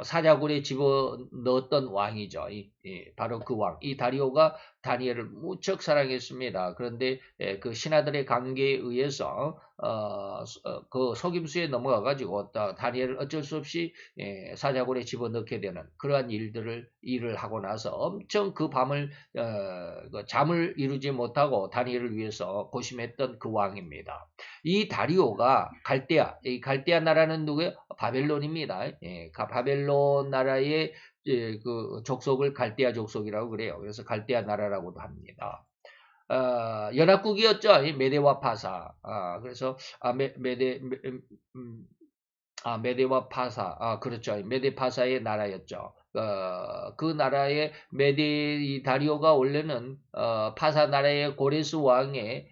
사자굴에 집어넣었던 왕이죠. 바로 그 왕. 이 다리오가 다니엘을 무척 사랑했습니다. 그런데 그 신하들의 관계에 의해서 그 속임수에 넘어가가지고 다니엘을 어쩔 수 없이 사자굴에 집어넣게 되는 그러한 일을 하고 나서 엄청 그 밤을 잠을 이루지 못하고 다니엘을 위해서 고심했던 그 왕입니다. 이 다리오가 이 갈대아 나라는 누구예요? 바벨론입니다. 바벨론 나라의 그 족속을 갈대아 족속이라고 그래요. 그래서 갈대아 나라라고도 합니다. 연합국이었죠. 메데와 파사. 그래서 메데와 파사. 그렇죠. 메데 파사의 나라였죠. 그 나라의 메데 다리오가 원래는 파사 나라의 고레스 왕의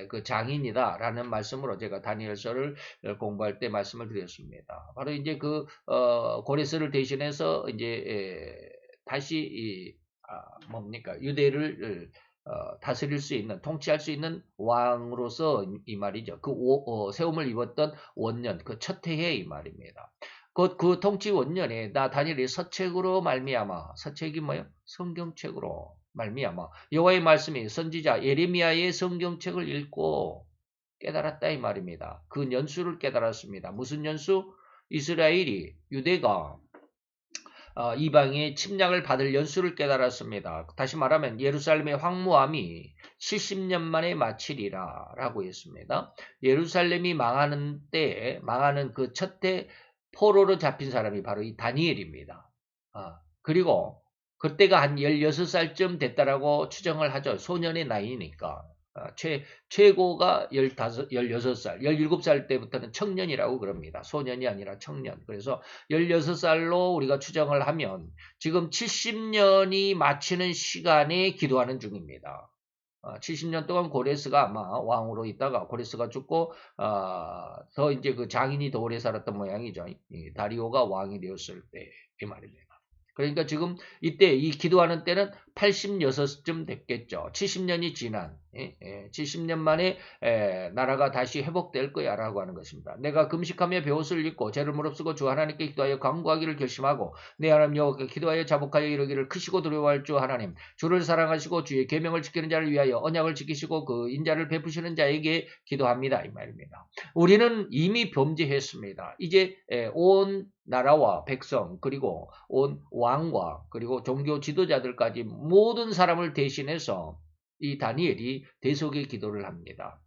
그 장인이다라는 말씀으로 제가 다니엘서를 공부할 때 말씀을 드렸습니다. 바로 이제 그 고레스를 대신해서 이제 다시 뭡니까 유대를 다스릴 수 있는 통치할 수 있는 왕으로서 이 말이죠. 세움을 입었던 원년 그 첫 해에 이 말입니다. 그 통치 원년에 다니엘이 서책으로 말미암아 서책이 뭐예요? 성경책으로 말미암아 여호와의 말씀이 선지자 예레미야의 성경책을 읽고 깨달았다 이 말입니다. 그 연수를 깨달았습니다. 무슨 연수? 이스라엘이 유대가 이방의 침략을 받을 연수를 깨달았습니다. 다시 말하면 예루살렘의 황무함이 70년 만에 마치리라 라고 했습니다. 예루살렘이 망하는 그 첫 해 포로로 잡힌 사람이 바로 이 다니엘입니다. 그리고 그때가 한 16살쯤 됐다라고 추정을 하죠. 소년의 나이니까. 최고가 16살, 17살 때부터는 청년이라고 그럽니다. 소년이 아니라 청년. 그래서 16살로 우리가 추정을 하면 지금 70년이 마치는 시간에 기도하는 중입니다. 70년 동안 고레스가 아마 왕으로 있다가 고레스가 죽고 더 이제 그 장인이 더 오래 살았던 모양이죠. 다리오가 왕이 되었을 때 이 말입니다. 그러니까 지금 이때 이 기도하는 때는 86쯤 됐겠죠. 70년이 지난 70년 만에 나라가 다시 회복될 거야 라고 하는 것입니다. 내가 금식하며 베옷을 입고 죄를 무릅쓰고 주 하나님께 기도하여 간구하기를 결심하고 내 하나님 여호와께 기도하여 자복하여 이르기를 크시고 두려워할 주 하나님 주를 사랑하시고 주의 계명을 지키는 자를 위하여 언약을 지키시고 그 인자를 베푸시는 자에게 기도합니다. 이 말입니다. 우리는 이미 범죄했습니다. 이제 온 나라와 백성 그리고 온 왕과 그리고 종교 지도자들까지 모든 사람을 대신해서 이 다니엘이 대속의 기도를 합니다.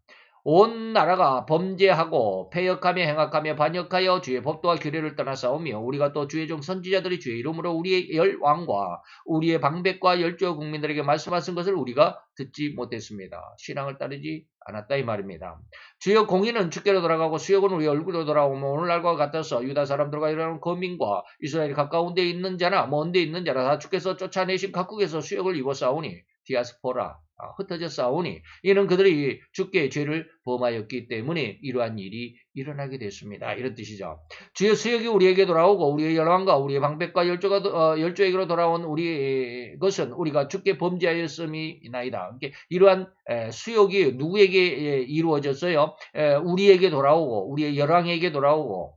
온 나라가 범죄하고 패역하며 행악하며 반역하여 주의 법도와 규례를 떠나싸우며 우리가 또 주의 종 선지자들이 주의 이름으로 우리의 열왕과 우리의 방백과 열조 국민들에게 말씀하신 것을 우리가 듣지 못했습니다. 신앙을 따르지 않았다 이 말입니다. 주여 공의는 주께로 돌아가고 수욕은 우리 얼굴로 돌아오며 오늘날과 같아서 유다 사람들과 일어나는 거민과 이스라엘이 가까운 데 있는 자나 먼 데 있는 자나 다 주께서 쫓아내신 각국에서 수욕을 입어 싸우니 디아스포라 흩어져 싸우니 이는 그들이 주께 죄를 범하였기 때문에 이러한 일이 일어나게 됐습니다. 이런 뜻이죠. 주의 수욕이 우리에게 돌아오고 우리의 열왕과 우리의 방백과 열조에게로 돌아온 우리의 것은 우리가 주께 범죄하였음이나이다. 이러한 수욕이 누구에게 이루어졌어요? 우리에게 돌아오고 우리의 열왕에게 돌아오고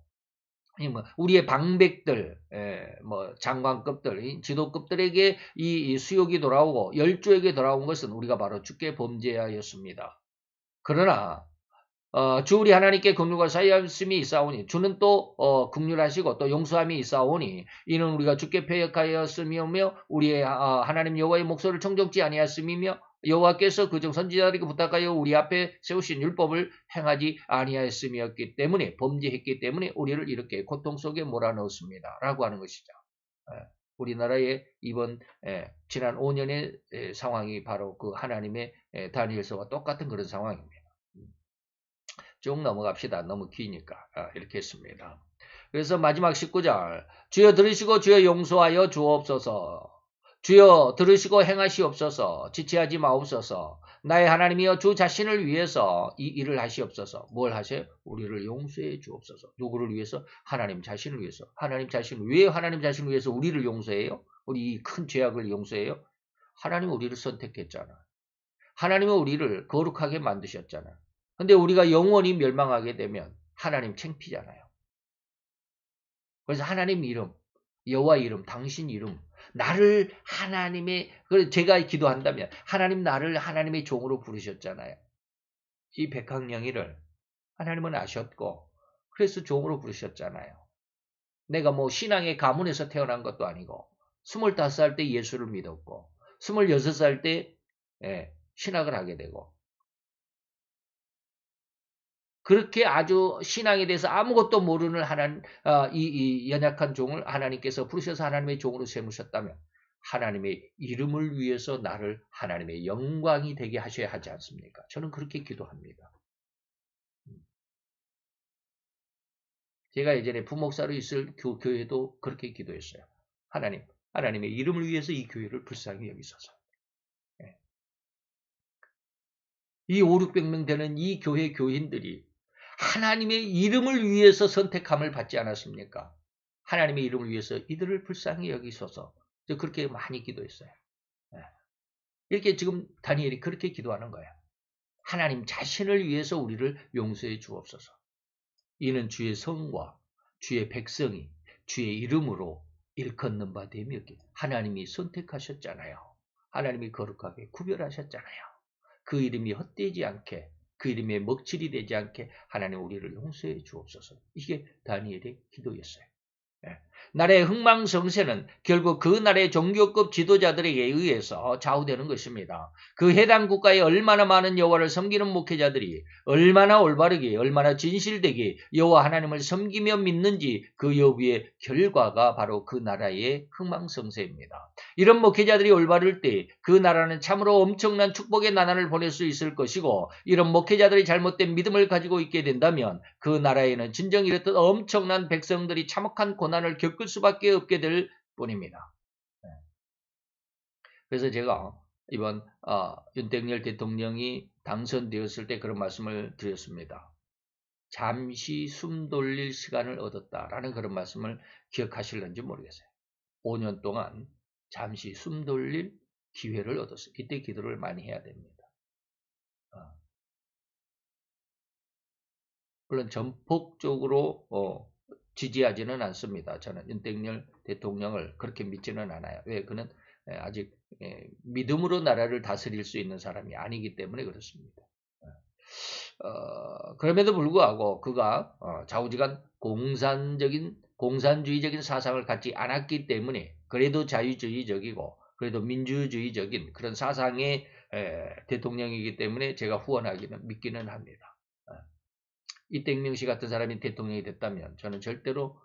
우리의 방백들, 장관급들, 지도급들에게 이 수욕이 돌아오고 열조에게 돌아온 것은 우리가 바로 주께 범죄하였습니다. 그러나 주 우리 하나님께 긍휼과 사하였음이 있사오니 주는 또 긍휼하시고 또 용서함이 있사오니 이는 우리가 주께 패역하였음이며 우리의 하나님 여호와의 목소리를 청정치 아니하였음이며 여호와께서 그중 선지자들에게 부탁하여 우리 앞에 세우신 율법을 행하지 아니하였음이었기 때문에 범죄했기 때문에 우리를 이렇게 고통 속에 몰아넣었습니다. 라고 하는 것이죠. 우리나라의 이번 지난 5년의 상황이 바로 그 하나님의 다니엘서와 똑같은 그런 상황입니다. 쭉 넘어갑시다. 너무 기니까 이렇게 했습니다. 그래서 마지막 19절 주여 들으시고 주여 용서하여 주옵소서. 주여 들으시고 행하시옵소서. 지체하지 마옵소서. 나의 하나님이여 주 자신을 위해서 이 일을 하시옵소서. 뭘 하세요? 우리를 용서해 주옵소서. 누구를 위해서? 하나님 자신을 위해서. 하나님 자신을 왜 하나님 자신을 위해서 우리를 용서해요? 우리 이 큰 죄악을 용서해요? 하나님은 우리를 선택했잖아. 하나님은 우리를 거룩하게 만드셨잖아. 근데 우리가 영원히 멸망하게 되면 하나님 창피잖아요. 그래서 하나님 이름, 여호와 이름, 당신 이름, 나를 하나님의, 제가 기도한다면 하나님 나를 하나님의 종으로 부르셨잖아요. 이 백학령이를 하나님은 아셨고 그래서 종으로 부르셨잖아요. 내가 뭐 신앙의 가문에서 태어난 것도 아니고 25살 때 예수를 믿었고 26살 때 신학을 하게 되고 그렇게 아주 신앙에 대해서 아무것도 모르는 이 연약한 종을 하나님께서 부르셔서 하나님의 종으로 세우셨다면 하나님의 이름을 위해서 나를 하나님의 영광이 되게 하셔야 하지 않습니까? 저는 그렇게 기도합니다. 제가 예전에 부목사로 있을 교회도 그렇게 기도했어요. 하나님의 이름을 위해서 이 교회를 불쌍히 여기소서. 이 5,600명 되는 이 교회 교인들이 하나님의 이름을 위해서 선택함을 받지 않았습니까? 하나님의 이름을 위해서 이들을 불쌍히 여기소서. 저 그렇게 많이 기도했어요. 이렇게 지금 다니엘이 그렇게 기도하는 거예요. 하나님 자신을 위해서 우리를 용서해 주옵소서. 이는 주의 성과 주의 백성이 주의 이름으로 일컫는 바 되며 하나님이 선택하셨잖아요. 하나님이 거룩하게 구별하셨잖아요. 그 이름이 헛되지 않게 그 이름에 먹칠이 되지 않게 하나님 우리를 용서해 주옵소서. 이게 다니엘의 기도였어요. 나라의 흥망성쇠는 결국 그 나라의 종교급 지도자들에게 의해서 좌우되는 것입니다. 그 해당 국가에 얼마나 많은 여호와를 섬기는 목회자들이 얼마나 올바르게 얼마나 진실되게 여호와 하나님을 섬기며 믿는지 그 여부의 결과가 바로 그 나라의 흥망성쇠입니다. 이런 목회자들이 올바를 때 그 나라는 참으로 엄청난 축복의 나날을 보낼 수 있을 것이고 이런 목회자들이 잘못된 믿음을 가지고 있게 된다면 그 나라에는 진정 이렇듯 엄청난 백성들이 참혹한 고난을 겪을 수밖에 없게 될 뿐입니다. 그래서 제가 이번 윤석열 대통령이 당선되었을 때 그런 말씀을 드렸습니다. 잠시 숨 돌릴 시간을 얻었다라는 그런 말씀을 기억하실는지 모르겠어요. 5년 동안 잠시 숨 돌릴 기회를 얻었어요. 이때 기도를 많이 해야 됩니다. 물론 전폭적으로 지지하지는 않습니다. 저는 윤석열 대통령을 그렇게 믿지는 않아요. 왜? 그는 아직 믿음으로 나라를 다스릴 수 있는 사람이 아니기 때문에 그렇습니다. 그럼에도 불구하고 그가 좌우지간 공산주의적인 사상을 갖지 않았기 때문에 그래도 자유주의적이고 그래도 민주주의적인 그런 사상의 대통령이기 때문에 제가 후원하기는 믿기는 합니다. 이땡명 씨 같은 사람이 대통령이 됐다면 저는 절대로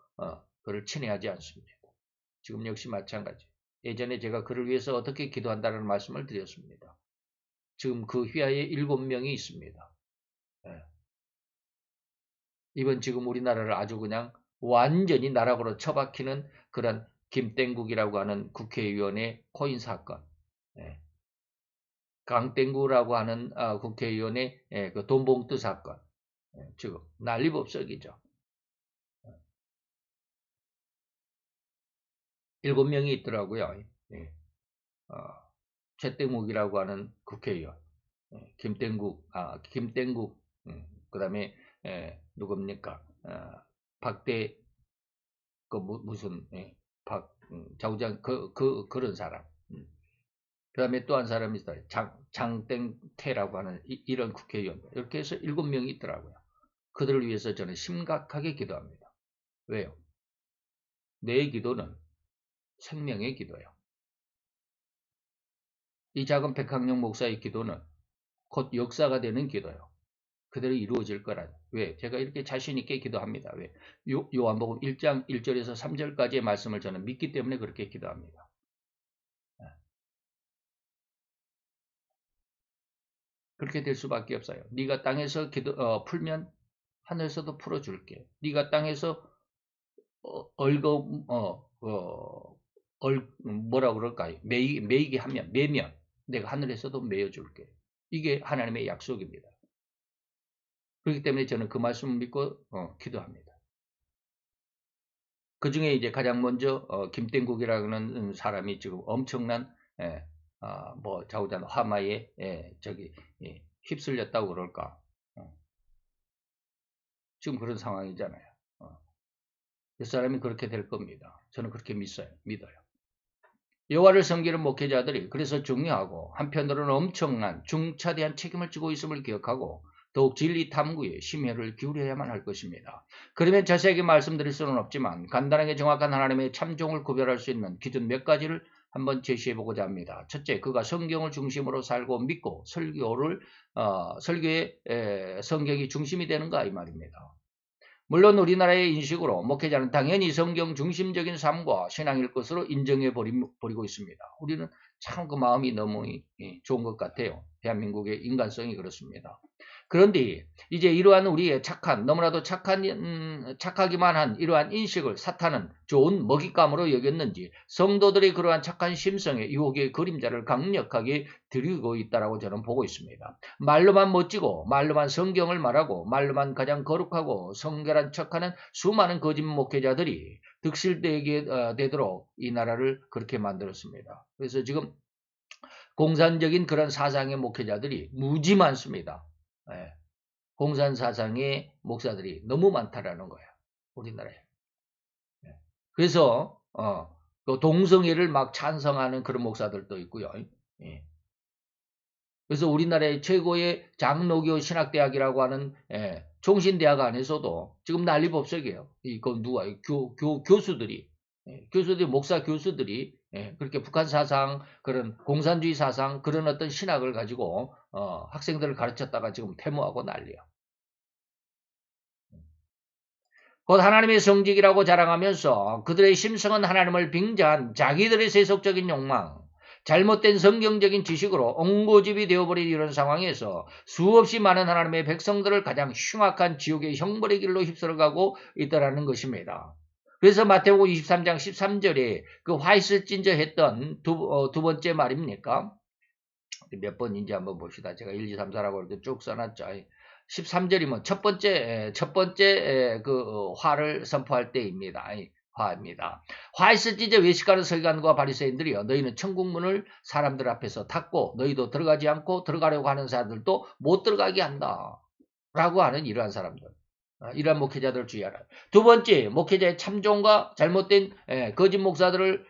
그를 친애하지 않습니다. 지금 역시 마찬가지. 예전에 제가 그를 위해서 어떻게 기도한다는 말씀을 드렸습니다. 지금 그 휘하에 7명이 있습니다. 이번 지금 우리나라를 아주 그냥 완전히 나락으로 처박히는 그런 김땡국이라고 하는 국회의원의 코인 사건, 강땡구라고 하는 국회의원의 그 돈봉투 사건, 지금 난리법석이죠. 7명이 있더라고요. 최땡국이라고 하는 국회의원, 김땡국, 그 다음에 누굽니까? 박대 그 무슨 좌우장 그런 사람. 그 다음에 또 한 사람이 있어요. 장땡태라고 하는 이런 국회의원. 이렇게 해서 7명이 있더라고요. 그들을 위해서 저는 심각하게 기도합니다. 왜요? 내 기도는 생명의 기도예요. 이 작은 백학령 목사의 기도는 곧 역사가 되는 기도예요. 그대로 이루어질 거라. 왜? 제가 이렇게 자신 있게 기도합니다. 왜? 요한복음 1장 1절에서 3절까지의 말씀을 저는 믿기 때문에 그렇게 기도합니다. 그렇게 될 수밖에 없어요. 네가 땅에서 풀면 하늘에서도 풀어줄게. 네가 땅에서 뭐라 그럴까요? 매이게 하면 매면 내가 하늘에서도 매어줄게. 이게 하나님의 약속입니다. 그렇기 때문에 저는 그 말씀을 믿고 기도합니다. 그 중에 이제 가장 먼저 김땡국이라는 사람이 지금 엄청난 좌우단 화마에 휩쓸렸다고 그럴까. 지금 그런 상황이잖아요. 그 사람이 그렇게 될 겁니다. 저는 그렇게 믿어요. 여호와를 섬기는 목회자들이 그래서 중요하고 한편으로는 엄청난 중차대한 책임을 지고 있음을 기억하고 더욱 진리 탐구에 심혈을 기울여야만 할 것입니다. 그러면 자세하게 말씀드릴 수는 없지만 간단하게 정확한 하나님의 참종을 구별할 수 있는 기준 몇 가지를 한번 제시해보고자 합니다. 첫째, 그가 성경을 중심으로 살고 믿고 설교의 성경이 중심이 되는가 이 말입니다. 물론 우리나라의 인식으로 목회자는 당연히 성경 중심적인 삶과 신앙일 것으로 인정해 버리고 있습니다. 우리는 참 그 마음이 너무 좋은 것 같아요. 대한민국의 인간성이 그렇습니다. 그런데 이제 이러한 우리의 너무나도 착하기만 한 이러한 인식을 사탄은 좋은 먹잇감으로 여겼는지 성도들이 그러한 착한 심성에 유혹의 그림자를 강력하게 들이고 있다라고 저는 보고 있습니다. 말로만 멋지고 말로만 성경을 말하고 말로만 가장 거룩하고 성결한 척하는 수많은 거짓 목회자들이 득실되게 되도록 이 나라를 그렇게 만들었습니다. 그래서 지금 공산적인 그런 사상의 목회자들이 무지 많습니다. 공산 사상의 목사들이 너무 많다라는 거예요. 우리나라에. 그래서 동성애를 막 찬성하는 그런 목사들도 있고요. 그래서 우리나라의 최고의 장로교 신학대학이라고 하는 총신대학 안에서도 지금 난리법석이에요. 이건 누가 교수들이 목사 교수들이 그렇게 북한 사상, 그런 공산주의 사상, 그런 어떤 신학을 가지고 학생들을 가르쳤다가 지금 퇴모하고 난리야. 곧 하나님의 성직이라고 자랑하면서 그들의 심성은 하나님을 빙자한 자기들의 세속적인 욕망, 잘못된 성경적인 지식으로 옹고집이 되어버린 이런 상황에서 수없이 많은 하나님의 백성들을 가장 흉악한 지옥의 형벌의 길로 휩쓸어가고 있다는 것입니다. 그래서 마태복음 23장 13절에 그 화이스 찐저 했던 두 번째 말입니까? 몇 번인지 한번 봅시다. 제가 1, 2, 3, 4라고 이렇게 쭉 써놨죠. 13절이면 첫 번째 그 화를 선포할 때입니다. 화입니다. 화 있을지제 외식하는 서기관과 바리새인들이여 너희는 천국문을 사람들 앞에서 닫고 너희도 들어가지 않고 들어가려고 하는 사람들도 못 들어가게 한다. 라고 하는 이러한 사람들. 이러한 목회자들을 주의하라. 두 번째, 목회자의 참종과 잘못된 거짓 목사들을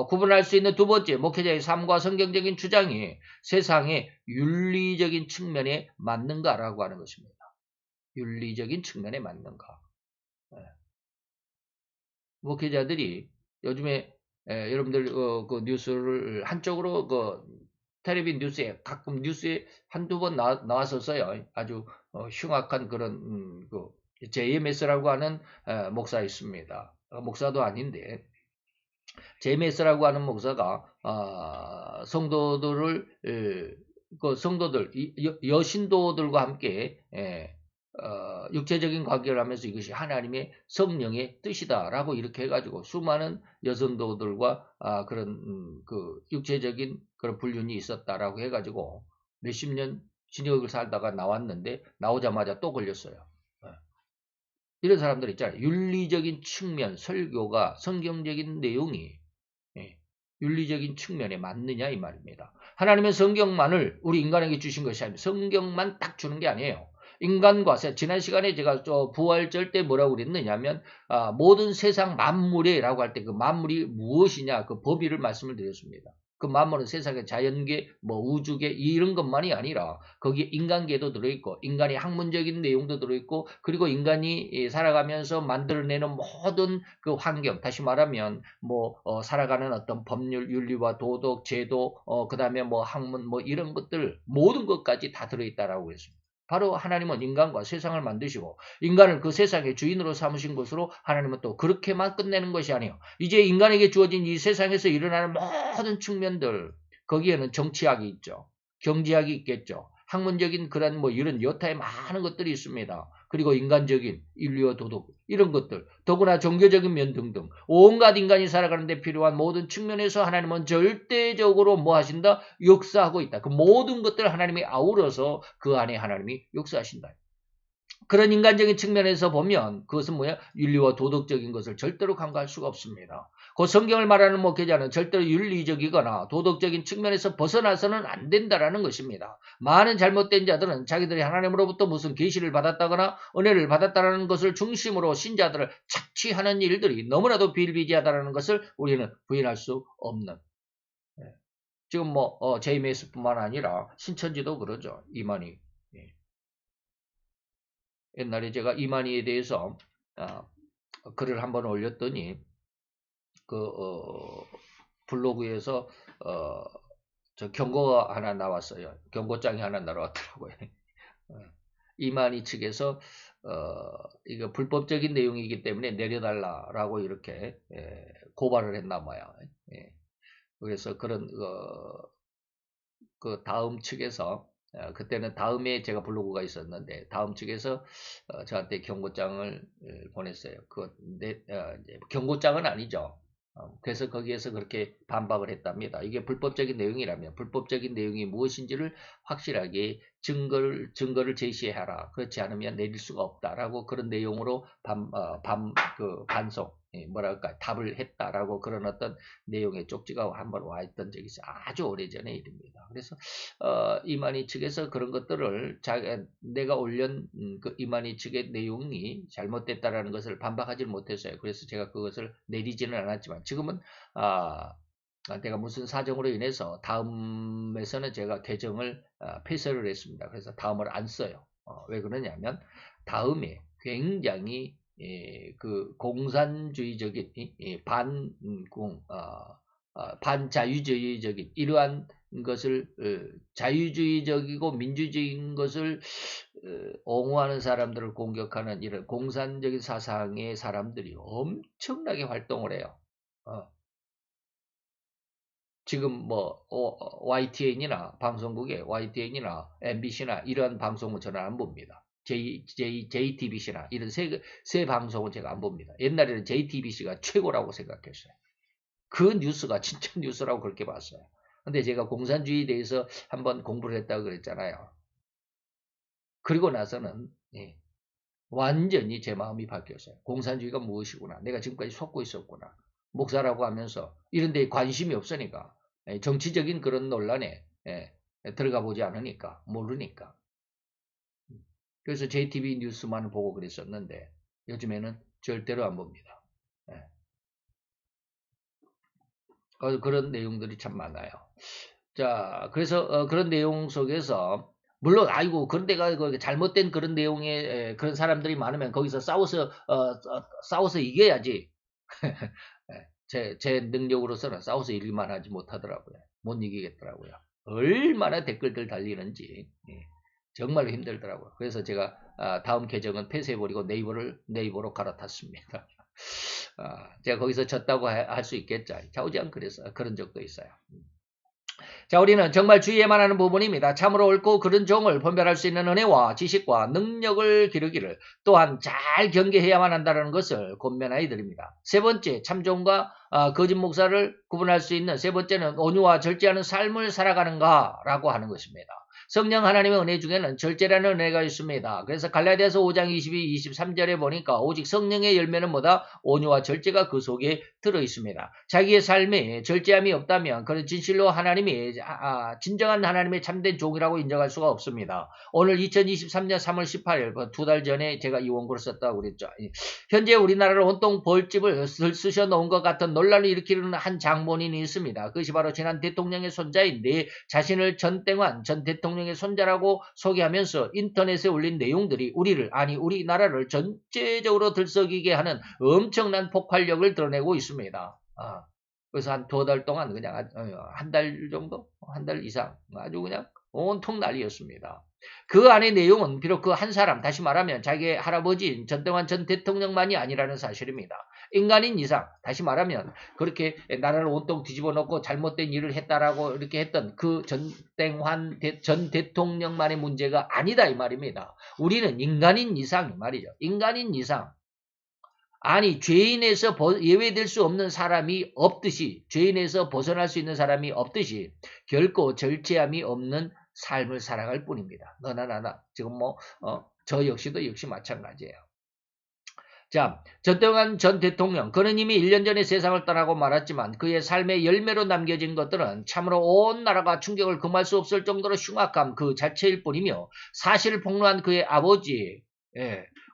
구분할 수 있는 두 번째, 목회자의 삶과 성경적인 주장이 세상의 윤리적인 측면에 맞는가라고 하는 것입니다. 윤리적인 측면에 맞는가. 목회자들이 요즘에 여러분들 그 뉴스를 한쪽으로 그 텔레비전 뉴스에 가끔 뉴스에 한두 번 나왔었어요. 아주 흉악한 그런 그 JMS라고 하는 목사 있습니다. 목사도 아닌데 JMS라고 하는 목사가 성도들을 그 성도들 여신도들과 함께 육체적인 관계를 하면서 이것이 하나님의 성령의 뜻이다라고 이렇게 해가지고 수많은 여성도들과 그런 그 육체적인 그런 불륜이 있었다라고 해가지고 몇십 년 징역을 살다가 나왔는데 나오자마자 또 걸렸어요. 이런 사람들 있잖아요. 윤리적인 측면 설교가 성경적인 내용이 윤리적인 측면에 맞느냐 이 말입니다. 하나님은 성경만을 우리 인간에게 주신 것이 아니라 성경만 딱 주는 게 아니에요. 인간과 지난 시간에 제가 부활절 때 뭐라고 그랬느냐면 모든 세상 만물이라고 할 때 그 만물이 무엇이냐 그 법의를 말씀을 드렸습니다. 그 만물은 세상의 자연계, 뭐 우주계 이런 것만이 아니라 거기에 인간계도 들어있고 인간의 학문적인 내용도 들어있고 그리고 인간이 살아가면서 만들어내는 모든 그 환경, 다시 말하면 뭐 살아가는 어떤 법률, 윤리와 도덕, 제도, 그 다음에 뭐 학문 뭐 이런 것들 모든 것까지 다 들어있다라고 했습니다. 바로 하나님은 인간과 세상을 만드시고 인간을 그 세상의 주인으로 삼으신 것으로 하나님은 또 그렇게만 끝내는 것이 아니에요. 이제 인간에게 주어진 이 세상에서 일어나는 모든 측면들 거기에는 정치학이 있죠. 경제학이 있겠죠. 학문적인 그런 뭐 이런 여타의 많은 것들이 있습니다. 그리고 인간적인 인류와 도덕 이런 것들 더구나 종교적인 면 등등 온갖 인간이 살아가는 데 필요한 모든 측면에서 하나님은 절대적으로 뭐 하신다? 역사하고 있다. 그 모든 것들을 하나님이 아우러서 그 안에 하나님이 역사하신다. 그런 인간적인 측면에서 보면 그것은 뭐야? 윤리와 도덕적인 것을 절대로 간과할 수가 없습니다. 그 성경을 말하는 목회자는 절대로 윤리적이거나 도덕적인 측면에서 벗어나서는 안 된다라는 것입니다. 많은 잘못된 자들은 자기들이 하나님으로부터 무슨 계시를 받았다거나 은혜를 받았다는 것을 중심으로 신자들을 착취하는 일들이 너무나도 비일비재하다는 것을 우리는 부인할 수 없는. 지금 뭐 JMS뿐만 아니라 신천지도 그러죠. 이만희. 옛날에 제가 이만희에 대해서 글을 한번 올렸더니 그 블로그에서 저 경고가 하나 나왔어요. 경고장이 하나 날아왔더라고요. 이만희 측에서 이거 불법적인 내용이기 때문에 내려달라라고 이렇게 고발을 했나 봐요. 그래서 그런 그 다음 측에서 그때는 다음에 제가 블로그가 있었는데 다음 측에서 저한테 경고장을 보냈어요. 경고장은 아니죠. 그래서 거기에서 그렇게 반박을 했답니다. 이게 불법적인 내용이라면 불법적인 내용이 무엇인지를 확실하게 증거를 제시해라. 그렇지 않으면 내릴 수가 없다라고 그런 내용으로 반송 뭐랄까 답을 했다라고 그런 어떤 내용의 쪽지가 한번 와 있던 적이 있어요. 아주 오래전의 일입니다. 그래서 이만희 측에서 그런 것들을 내가 올린 그 이만희 측의 내용이 잘못됐다라는 것을 반박하지 못했어요. 그래서 제가 그것을 내리지는 않았지만 지금은 내가 무슨 사정으로 인해서 다음에서는 제가 계정을 폐쇄를 했습니다. 그래서 다음을 안 써요. 왜 그러냐면 다음에 굉장히 그 공산주의적인 반자유주의적인 이러한 것을 자유주의적이고 민주주의인 것을 옹호하는 사람들을 공격하는 이런 공산적인 사상의 사람들이 엄청나게 활동을 해요. 지금 뭐 YTN이나 방송국에 YTN이나 MBC나 이런 방송은 저는 안 봅니다. JTBC나 이런 세 방송은 제가 안 봅니다. 옛날에는 JTBC가 최고라고 생각했어요. 그 뉴스가 진짜 뉴스라고 그렇게 봤어요. 근데 제가 공산주의에 대해서 한번 공부를 했다고 그랬잖아요. 그리고 나서는 완전히 제 마음이 바뀌었어요. 공산주의가 무엇이구나. 내가 지금까지 속고 있었구나. 목사라고 하면서 이런 데에 관심이 없으니까 정치적인 그런 논란에 들어가 보지 않으니까 모르니까. 그래서 JTB 뉴스만 보고 그랬었는데 요즘에는 절대로 안 봅니다. 그런 내용들이 참 많아요. 자, 그래서 그런 내용 속에서 물론 아이고 그런 데가 잘못된 그런 내용의 그런 사람들이 많으면 거기서 싸워서 이겨야지. 제 능력으로서는 싸워서 이기만 하지 못하더라고요. 못 이기겠더라고요. 얼마나 댓글들 달리는지 정말로 힘들더라고요. 그래서 제가 다음 계정은 폐쇄해버리고 네이버로 갈아탔습니다. 제가 거기서 졌다고 할 수 있겠죠. 좌우지간 그래서 그런 적도 있어요. 자, 우리는 정말 주의해야만 하는 부분입니다. 참으로 옳고 그른 종을 분별할 수 있는 은혜와 지식과 능력을 기르기를 또한 잘 경계해야만 한다는 것을 권면하여 드립니다. 세 번째, 참종과 거짓 목사를 구분할 수 있는 세 번째는 온유와 절제하는 삶을 살아가는가라고 하는 것입니다. 성령 하나님의 은혜 중에는 절제라는 은혜가 있습니다. 그래서 갈라디아서 5장 22, 23절에 보니까 오직 성령의 열매는 뭐다? 온유와 절제가 그 속에 들어있습니다. 자기의 삶에 절제함이 없다면 그는 진실로 하나님이 진정한 하나님의 참된 종이라고 인정할 수가 없습니다. 오늘 2023년 3월 18일 2달 전에 제가 이 원고를 썼다고 그랬죠. 현재 우리나라를 온통 벌집을 쓰셔 놓은 것 같은 논란을 일으키는 한 장본인이 있습니다. 그것이 바로 지난 대통령의 손자인데 자신을 전땡환 전 대통령의 손자라고 소개하면서 인터넷에 올린 내용들이 우리나라를 전체적으로 들썩이게 하는 엄청난 폭발력을 드러내고 있습니다. 그래서 한 2달 동안 그냥 한 달 정도? 한 달 이상 아주 그냥 온통 난리였습니다. 그 안의 내용은 비록 그 한 사람, 다시 말하면 자기의 할아버지인 전땡환 전 대통령만이 아니라는 사실입니다. 인간인 이상, 다시 말하면 그렇게 나라를 온통 뒤집어 놓고 잘못된 일을 했다라고 이렇게 했던 그 전땡환 전 대통령만의 문제가 아니다 이 말입니다. 우리는 인간인 이상 이 말이죠. 인간인 이상. 아니 죄인에서 예외될 수 없는 사람이 없듯이 죄인에서 벗어날 수 있는 사람이 없듯이 결코 절제함이 없는 삶을 살아갈 뿐입니다. 너나 나나 지금 저 역시 마찬가지예요. 자, 전땡환 전 대통령 그는 이미 1년 전에 세상을 떠나고 말았지만 그의 삶의 열매로 남겨진 것들은 참으로 온 나라가 충격을 금할 수 없을 정도로 흉악함 그 자체일 뿐이며 사실을 폭로한 그의 아버지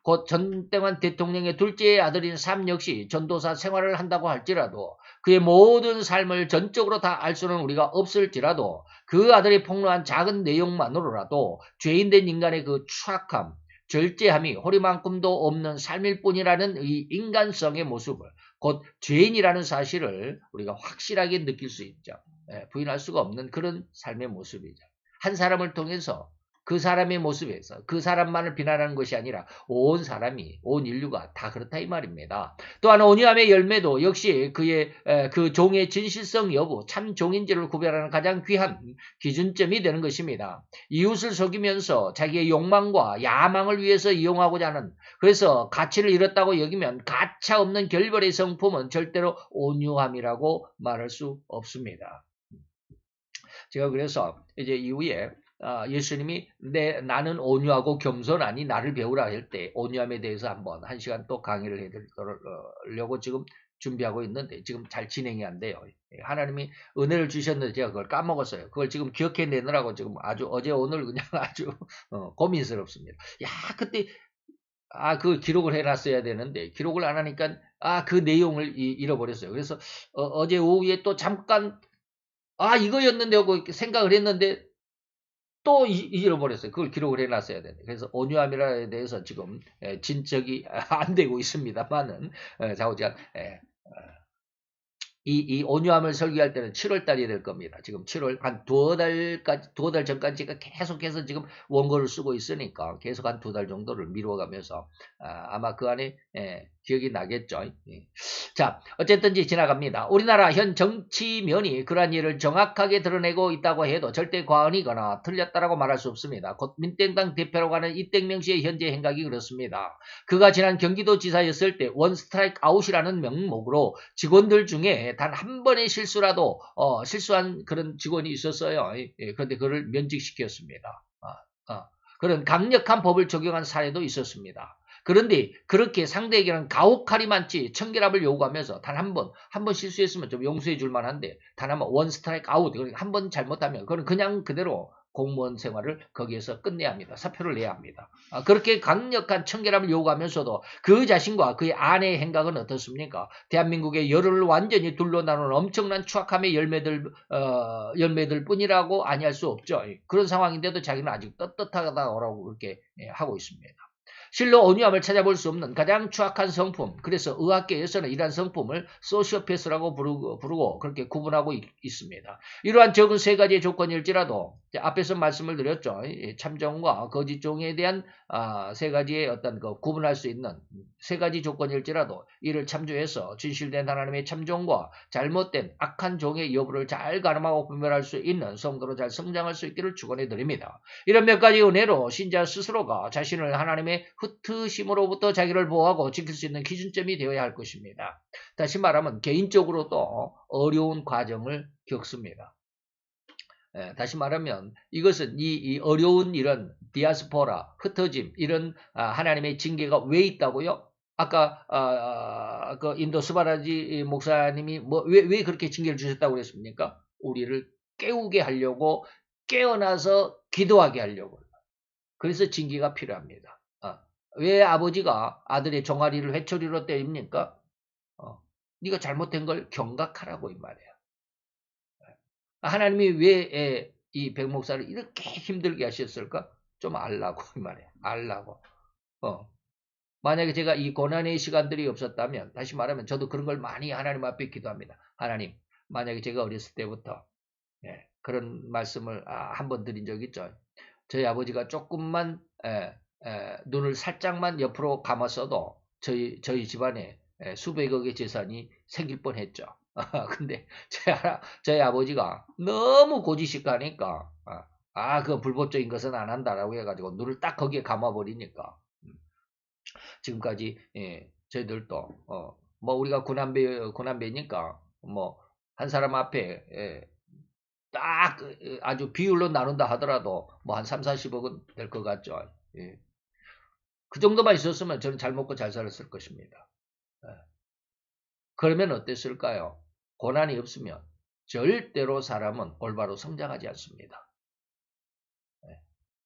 곧 전땡환 대통령의 둘째의 아들인 삼 역시 전도사 생활을 한다고 할지라도 그의 모든 삶을 전적으로 다 알 수는 우리가 없을지라도 그 아들이 폭로한 작은 내용만으로라도 죄인된 인간의 그 추악함, 절제함이 호리만큼도 없는 삶일 뿐이라는 이 인간성의 모습을 곧 죄인이라는 사실을 우리가 확실하게 느낄 수 있죠. 부인할 수가 없는 그런 삶의 모습이죠. 한 사람을 통해서 그 사람의 모습에서 그 사람만을 비난하는 것이 아니라 온 사람이 온 인류가 다 그렇다 이 말입니다. 또한 온유함의 열매도 역시 그의 그 종의 진실성 여부 참 종인지를 구별하는 가장 귀한 기준점이 되는 것입니다. 이웃을 속이면서 자기의 욕망과 야망을 위해서 이용하고자 하는 그래서 가치를 잃었다고 여기면 가차 없는 결별의 성품은 절대로 온유함이라고 말할 수 없습니다. 제가 그래서 이제 이후에 예수님이 나는 온유하고 겸손하니 나를 배우라 할 때 온유함에 대해서 한번 1시간 또 강의를 해드리려고 지금 준비하고 있는데 지금 잘 진행이 안 돼요. 하나님이 은혜를 주셨는데 제가 그걸 까먹었어요. 그걸 지금 기억해내느라고 지금 아주 어제 오늘 그냥 아주 고민스럽습니다. 야 그때 그 기록을 해놨어야 되는데 기록을 안 하니까 그 내용을 잃어버렸어요. 그래서 어제 오후에 또 잠깐 이거였는데 하고 생각을 했는데 또 잃어버렸어요. 그걸 기록을 해놨어야 되는데. 그래서 온유함이라에 대해서 지금 진척이 안 되고 있습니다만은 좌우지간 이 온유함을 설계할 때는 7월달이 될 겁니다. 지금 7월 한 2달 전까지 제가 계속해서 지금 원고를 쓰고 있으니까 계속 한 2달 정도를 미뤄가면서 아마 그 안에 기억이 나겠죠. 자, 어쨌든지 지나갑니다. 우리나라 현 정치면이 그러한 일을 정확하게 드러내고 있다고 해도 절대 과언이거나 틀렸다라고 말할 수 없습니다. 곧 민땡당 대표라고 하는 이땡명 씨의 현재 행각이 그렇습니다. 그가 지난 경기도지사였을 때 원 스트라이크 아웃이라는 명목으로 직원들 중에 단 한 번의 실수라도 실수한 그런 직원이 있었어요. 그런데 그를 면직시켰습니다. 그런 강력한 법을 적용한 사례도 있었습니다. 그런데 그렇게 상대에게는 가혹할이 많지 청결함을 요구하면서 단 한 번 실수했으면 좀 용서해 줄 만한데 단 한 번 원 스트라이크 아웃 한 번 잘못하면 그건 그냥 그대로 공무원 생활을 거기에서 끝내야 합니다. 사표를 내야 합니다. 그렇게 강력한 청결함을 요구하면서도 그 자신과 그의 아내의 행각은 어떻습니까? 대한민국의 열을 완전히 둘러 나누는 엄청난 추악함의 열매들 뿐이라고 아니할 수 없죠. 그런 상황인데도 자기는 아직 떳떳하다고 그렇게 하고 있습니다. 실로 온유함을 찾아볼 수 없는 가장 추악한 성품. 그래서 의학계에서는 이러한 성품을 소시오패스라고 부르고 그렇게 구분하고 있습니다. 이러한 적은 세 가지의 조건일지라도 앞에서 말씀을 드렸죠. 참정과 거짓종에 대한 세 가지의 어떤 구분할 수 있는 세 가지 조건일지라도 이를 참조해서 진실된 하나님의 참종과 잘못된 악한 종의 여부를 잘 가늠하고 분별할 수 있는 성도로 잘 성장할 수 있기를 축원해 드립니다. 이런 몇 가지 은혜로 신자 스스로가 자신을 하나님의 흩으심으로부터 자기를 보호하고 지킬 수 있는 기준점이 되어야 할 것입니다. 다시 말하면 개인적으로도 어려운 과정을 겪습니다. 다시 말하면 이것은 이 어려운 이런 디아스포라, 흩어짐, 이런 하나님의 징계가 왜 있다고요? 아까 그 인도 스바라지 목사님이 왜 그렇게 징계를 주셨다고 그랬습니까? 우리를 깨우게 하려고 깨어나서 기도하게 하려고. 그래서 징계가 필요합니다. 왜 아버지가 아들의 종아리를 회초리로 때립니까? 네가 잘못된 걸 경각하라고 이 말이에요. 하나님이 왜 이 백목사를 이렇게 힘들게 하셨을까? 좀 알라고 이 말이에요. 알라고. 만약에 제가 이 고난의 시간들이 없었다면 다시 말하면 저도 그런 걸 많이 하나님 앞에 기도합니다. 하나님, 만약에 제가 어렸을 때부터 그런 말씀을 한번 드린 적 있죠. 저희 아버지가 조금만 눈을 살짝만 옆으로 감았어도 저희 집안에 수백억의 재산이 생길 뻔했죠. 근데 저희 아버지가 너무 고지식하니까 그 불법적인 것은 안 한다라고 해가지고 눈을 딱 거기에 감아버리니까 지금까지 저희들도 뭐 우리가 고난배니까 뭐 한 사람 앞에 딱 아주 비율로 나눈다 하더라도 뭐 한 3, 40억은 될 것 같죠. 그 정도만 있었으면 저는 잘 먹고 잘 살았을 것입니다. 그러면 어땠을까요? 고난이 없으면 절대로 사람은 올바로 성장하지 않습니다.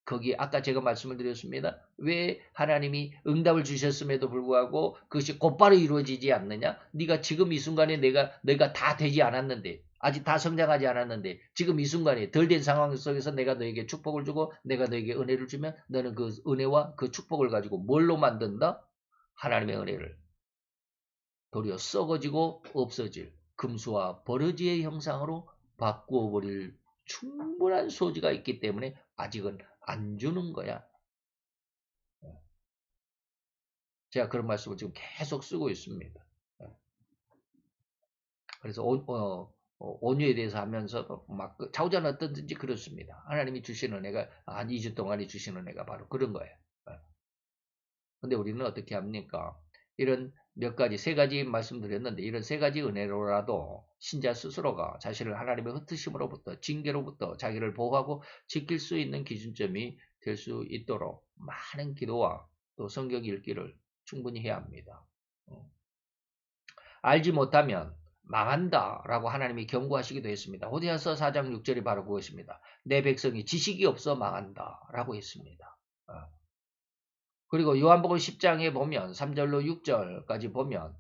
거기 아까 제가 말씀을 드렸습니다. 왜 하나님이 응답을 주셨음에도 불구하고 그것이 곧바로 이루어지지 않느냐? 네가 지금 이 순간에 내가 다 되지 않았는데 아직 다 성장하지 않았는데 지금 이 순간에 덜 된 상황 속에서 내가 너에게 축복을 주고 내가 너에게 은혜를 주면 너는 그 은혜와 그 축복을 가지고 뭘로 만든다? 하나님의 은혜를 도리어 썩어지고 없어질 금수와 버러지의 형상으로 바꾸어 버릴 충분한 소지가 있기 때문에 아직은 안 주는 거야. 제가 그런 말씀을 지금 계속 쓰고 있습니다. 그래서 온유에 대해서 하면서 막 좌우자는 어떤지 그렇습니다. 하나님이 주시는 은혜가 한 2주 동안에 주시는 은혜가 바로 그런 거예요. 근데 우리는 어떻게 합니까? 이런 몇 가지, 세 가지 말씀드렸는데 이런 세 가지 은혜로라도 신자 스스로가 자신을 하나님의 흩으심으로부터 징계로부터 자기를 보호하고 지킬 수 있는 기준점이 될 수 있도록 많은 기도와 또 성경 읽기를 충분히 해야 합니다. 알지 못하면 망한다라고 하나님이 경고하시기도 했습니다. 호세아서 4장 6절이 바로 그것입니다. 내 백성이 지식이 없어 망한다라고 했습니다. 그리고 요한복음 10장에 보면 3절로 6절까지 보면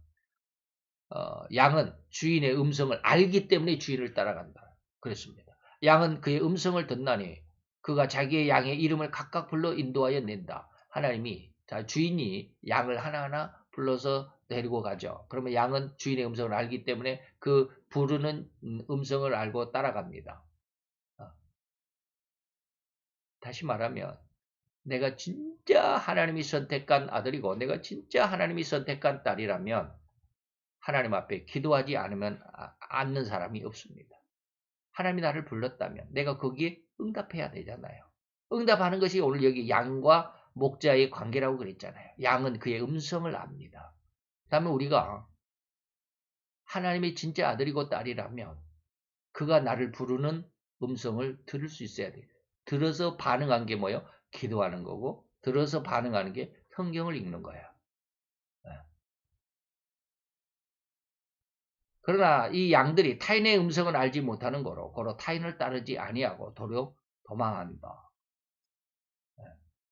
양은 주인의 음성을 알기 때문에 주인을 따라간다. 그랬습니다. 양은 그의 음성을 듣나니 그가 자기의 양의 이름을 각각 불러 인도하여 낸다. 하나님이 주인이 양을 하나하나 불러서 데리고 가죠. 그러면 양은 주인의 음성을 알기 때문에 그 부르는 음성을 알고 따라갑니다. 다시 말하면 내가 진짜 하나님이 선택한 아들이고 내가 진짜 하나님이 선택한 딸이라면 하나님 앞에 기도하지 않는 사람이 없습니다. 하나님이 나를 불렀다면 내가 거기에 응답해야 되잖아요. 응답하는 것이 오늘 여기 양과 목자의 관계라고 그랬잖아요. 양은 그의 음성을 압니다. 다음에 우리가 하나님의 진짜 아들이고 딸이라면 그가 나를 부르는 음성을 들을 수 있어야 돼요. 들어서 반응한 게 뭐예요? 기도하는 거고 들어서 반응하는 게 성경을 읽는 거예요. 그러나 이 양들이 타인의 음성을 알지 못하는 거로 고로 타인을 따르지 아니하고 도로 도망한다.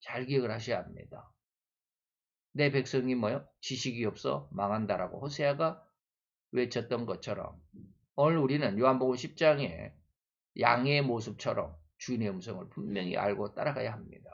잘 기억을 하셔야 합니다. 내 백성이 뭐요? 지식이 없어 망한다라고 호세아가 외쳤던 것처럼 오늘 우리는 요한복음 10장에 양의 모습처럼 주인의 음성을 분명히 알고 따라가야 합니다.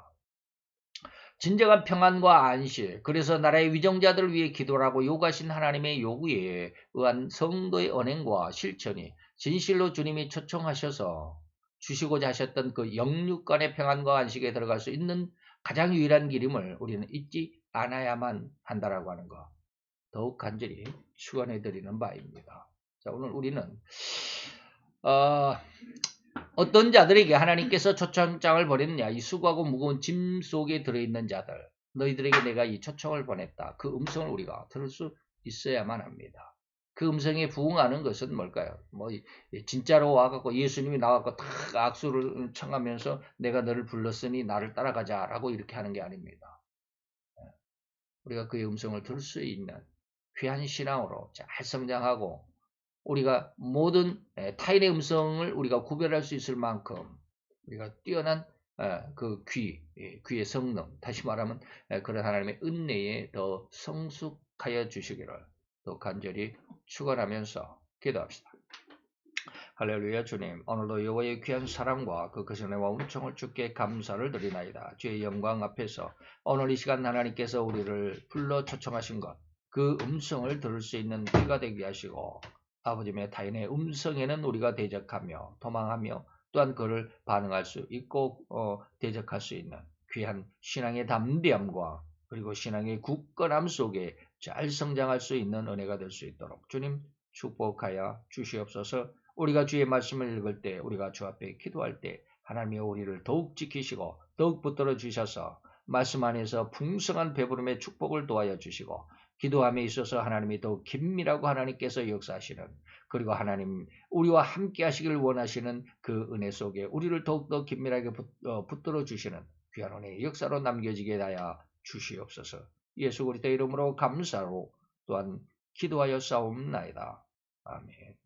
진정한 평안과 안실, 그래서 나라의 위정자들을 위해 기도하고 요구하신 하나님의 요구에 의한 성도의 언행과 실천이 진실로 주님이 초청하셔서 주시고자 하셨던 그 영육간의 평안과 안식에 들어갈 수 있는 가장 유일한 길임을 우리는 잊지 않아야만 한다라고 하는 것. 더욱 간절히 축원해 드리는 바입니다. 자, 오늘 우리는 어떤 자들에게 하나님께서 초청장을 보냈느냐? 이 수고하고 무거운 짐 속에 들어있는 자들, 너희들에게 내가 이 초청을 보냈다. 그 음성을 우리가 들을 수 있어야만 합니다. 그 음성에 부응하는 것은 뭘까요? 뭐 진짜로 와갖고 예수님이 나와갖고 탁 악수를 청하면서 내가 너를 불렀으니 나를 따라가자라고 이렇게 하는 게 아닙니다. 우리가 그의 음성을 들을 수 있는 귀한 신앙으로 잘 성장하고 우리가 모든 타인의 음성을 우리가 구별할 수 있을 만큼 우리가 뛰어난 그 귀의 성능, 다시 말하면 그런 하나님의 은혜에 더 성숙하여 주시기를 또 간절히 축원하면서 기도합시다. 할렐루야. 주님, 오늘도 여호와의 귀한 사랑과 그 거선과 은총을 주께 감사를 드리나이다. 주의 영광 앞에서 오늘 이 시간 하나님께서 우리를 불러 초청하신 것, 그 음성을 들을 수 있는 귀가 되게 하시고 아버지의 타인의 음성에는 우리가 대적하며 도망하며 또한 그를 반응할 수 있고 대적할 수 있는 귀한 신앙의 담대함과 그리고 신앙의 굳건함 속에 잘 성장할 수 있는 은혜가 될 수 있도록 주님 축복하여 주시옵소서. 우리가 주의 말씀을 읽을 때 우리가 주 앞에 기도할 때 하나님이 우리를 더욱 지키시고 더욱 붙들어 주셔서 말씀 안에서 풍성한 배부름의 축복을 도하여 주시고 기도함에 있어서 하나님이 더욱 긴밀하고 하나님께서 역사하시는 그리고 하나님 우리와 함께 하시기를 원하시는 그 은혜 속에 우리를 더욱더 긴밀하게 붙들어 주시는 귀한 은혜의 역사로 남겨지게 하여 주시옵소서. 예수 그리스도 이름으로 감사로 또한 기도하여 싸움나이다. 아멘.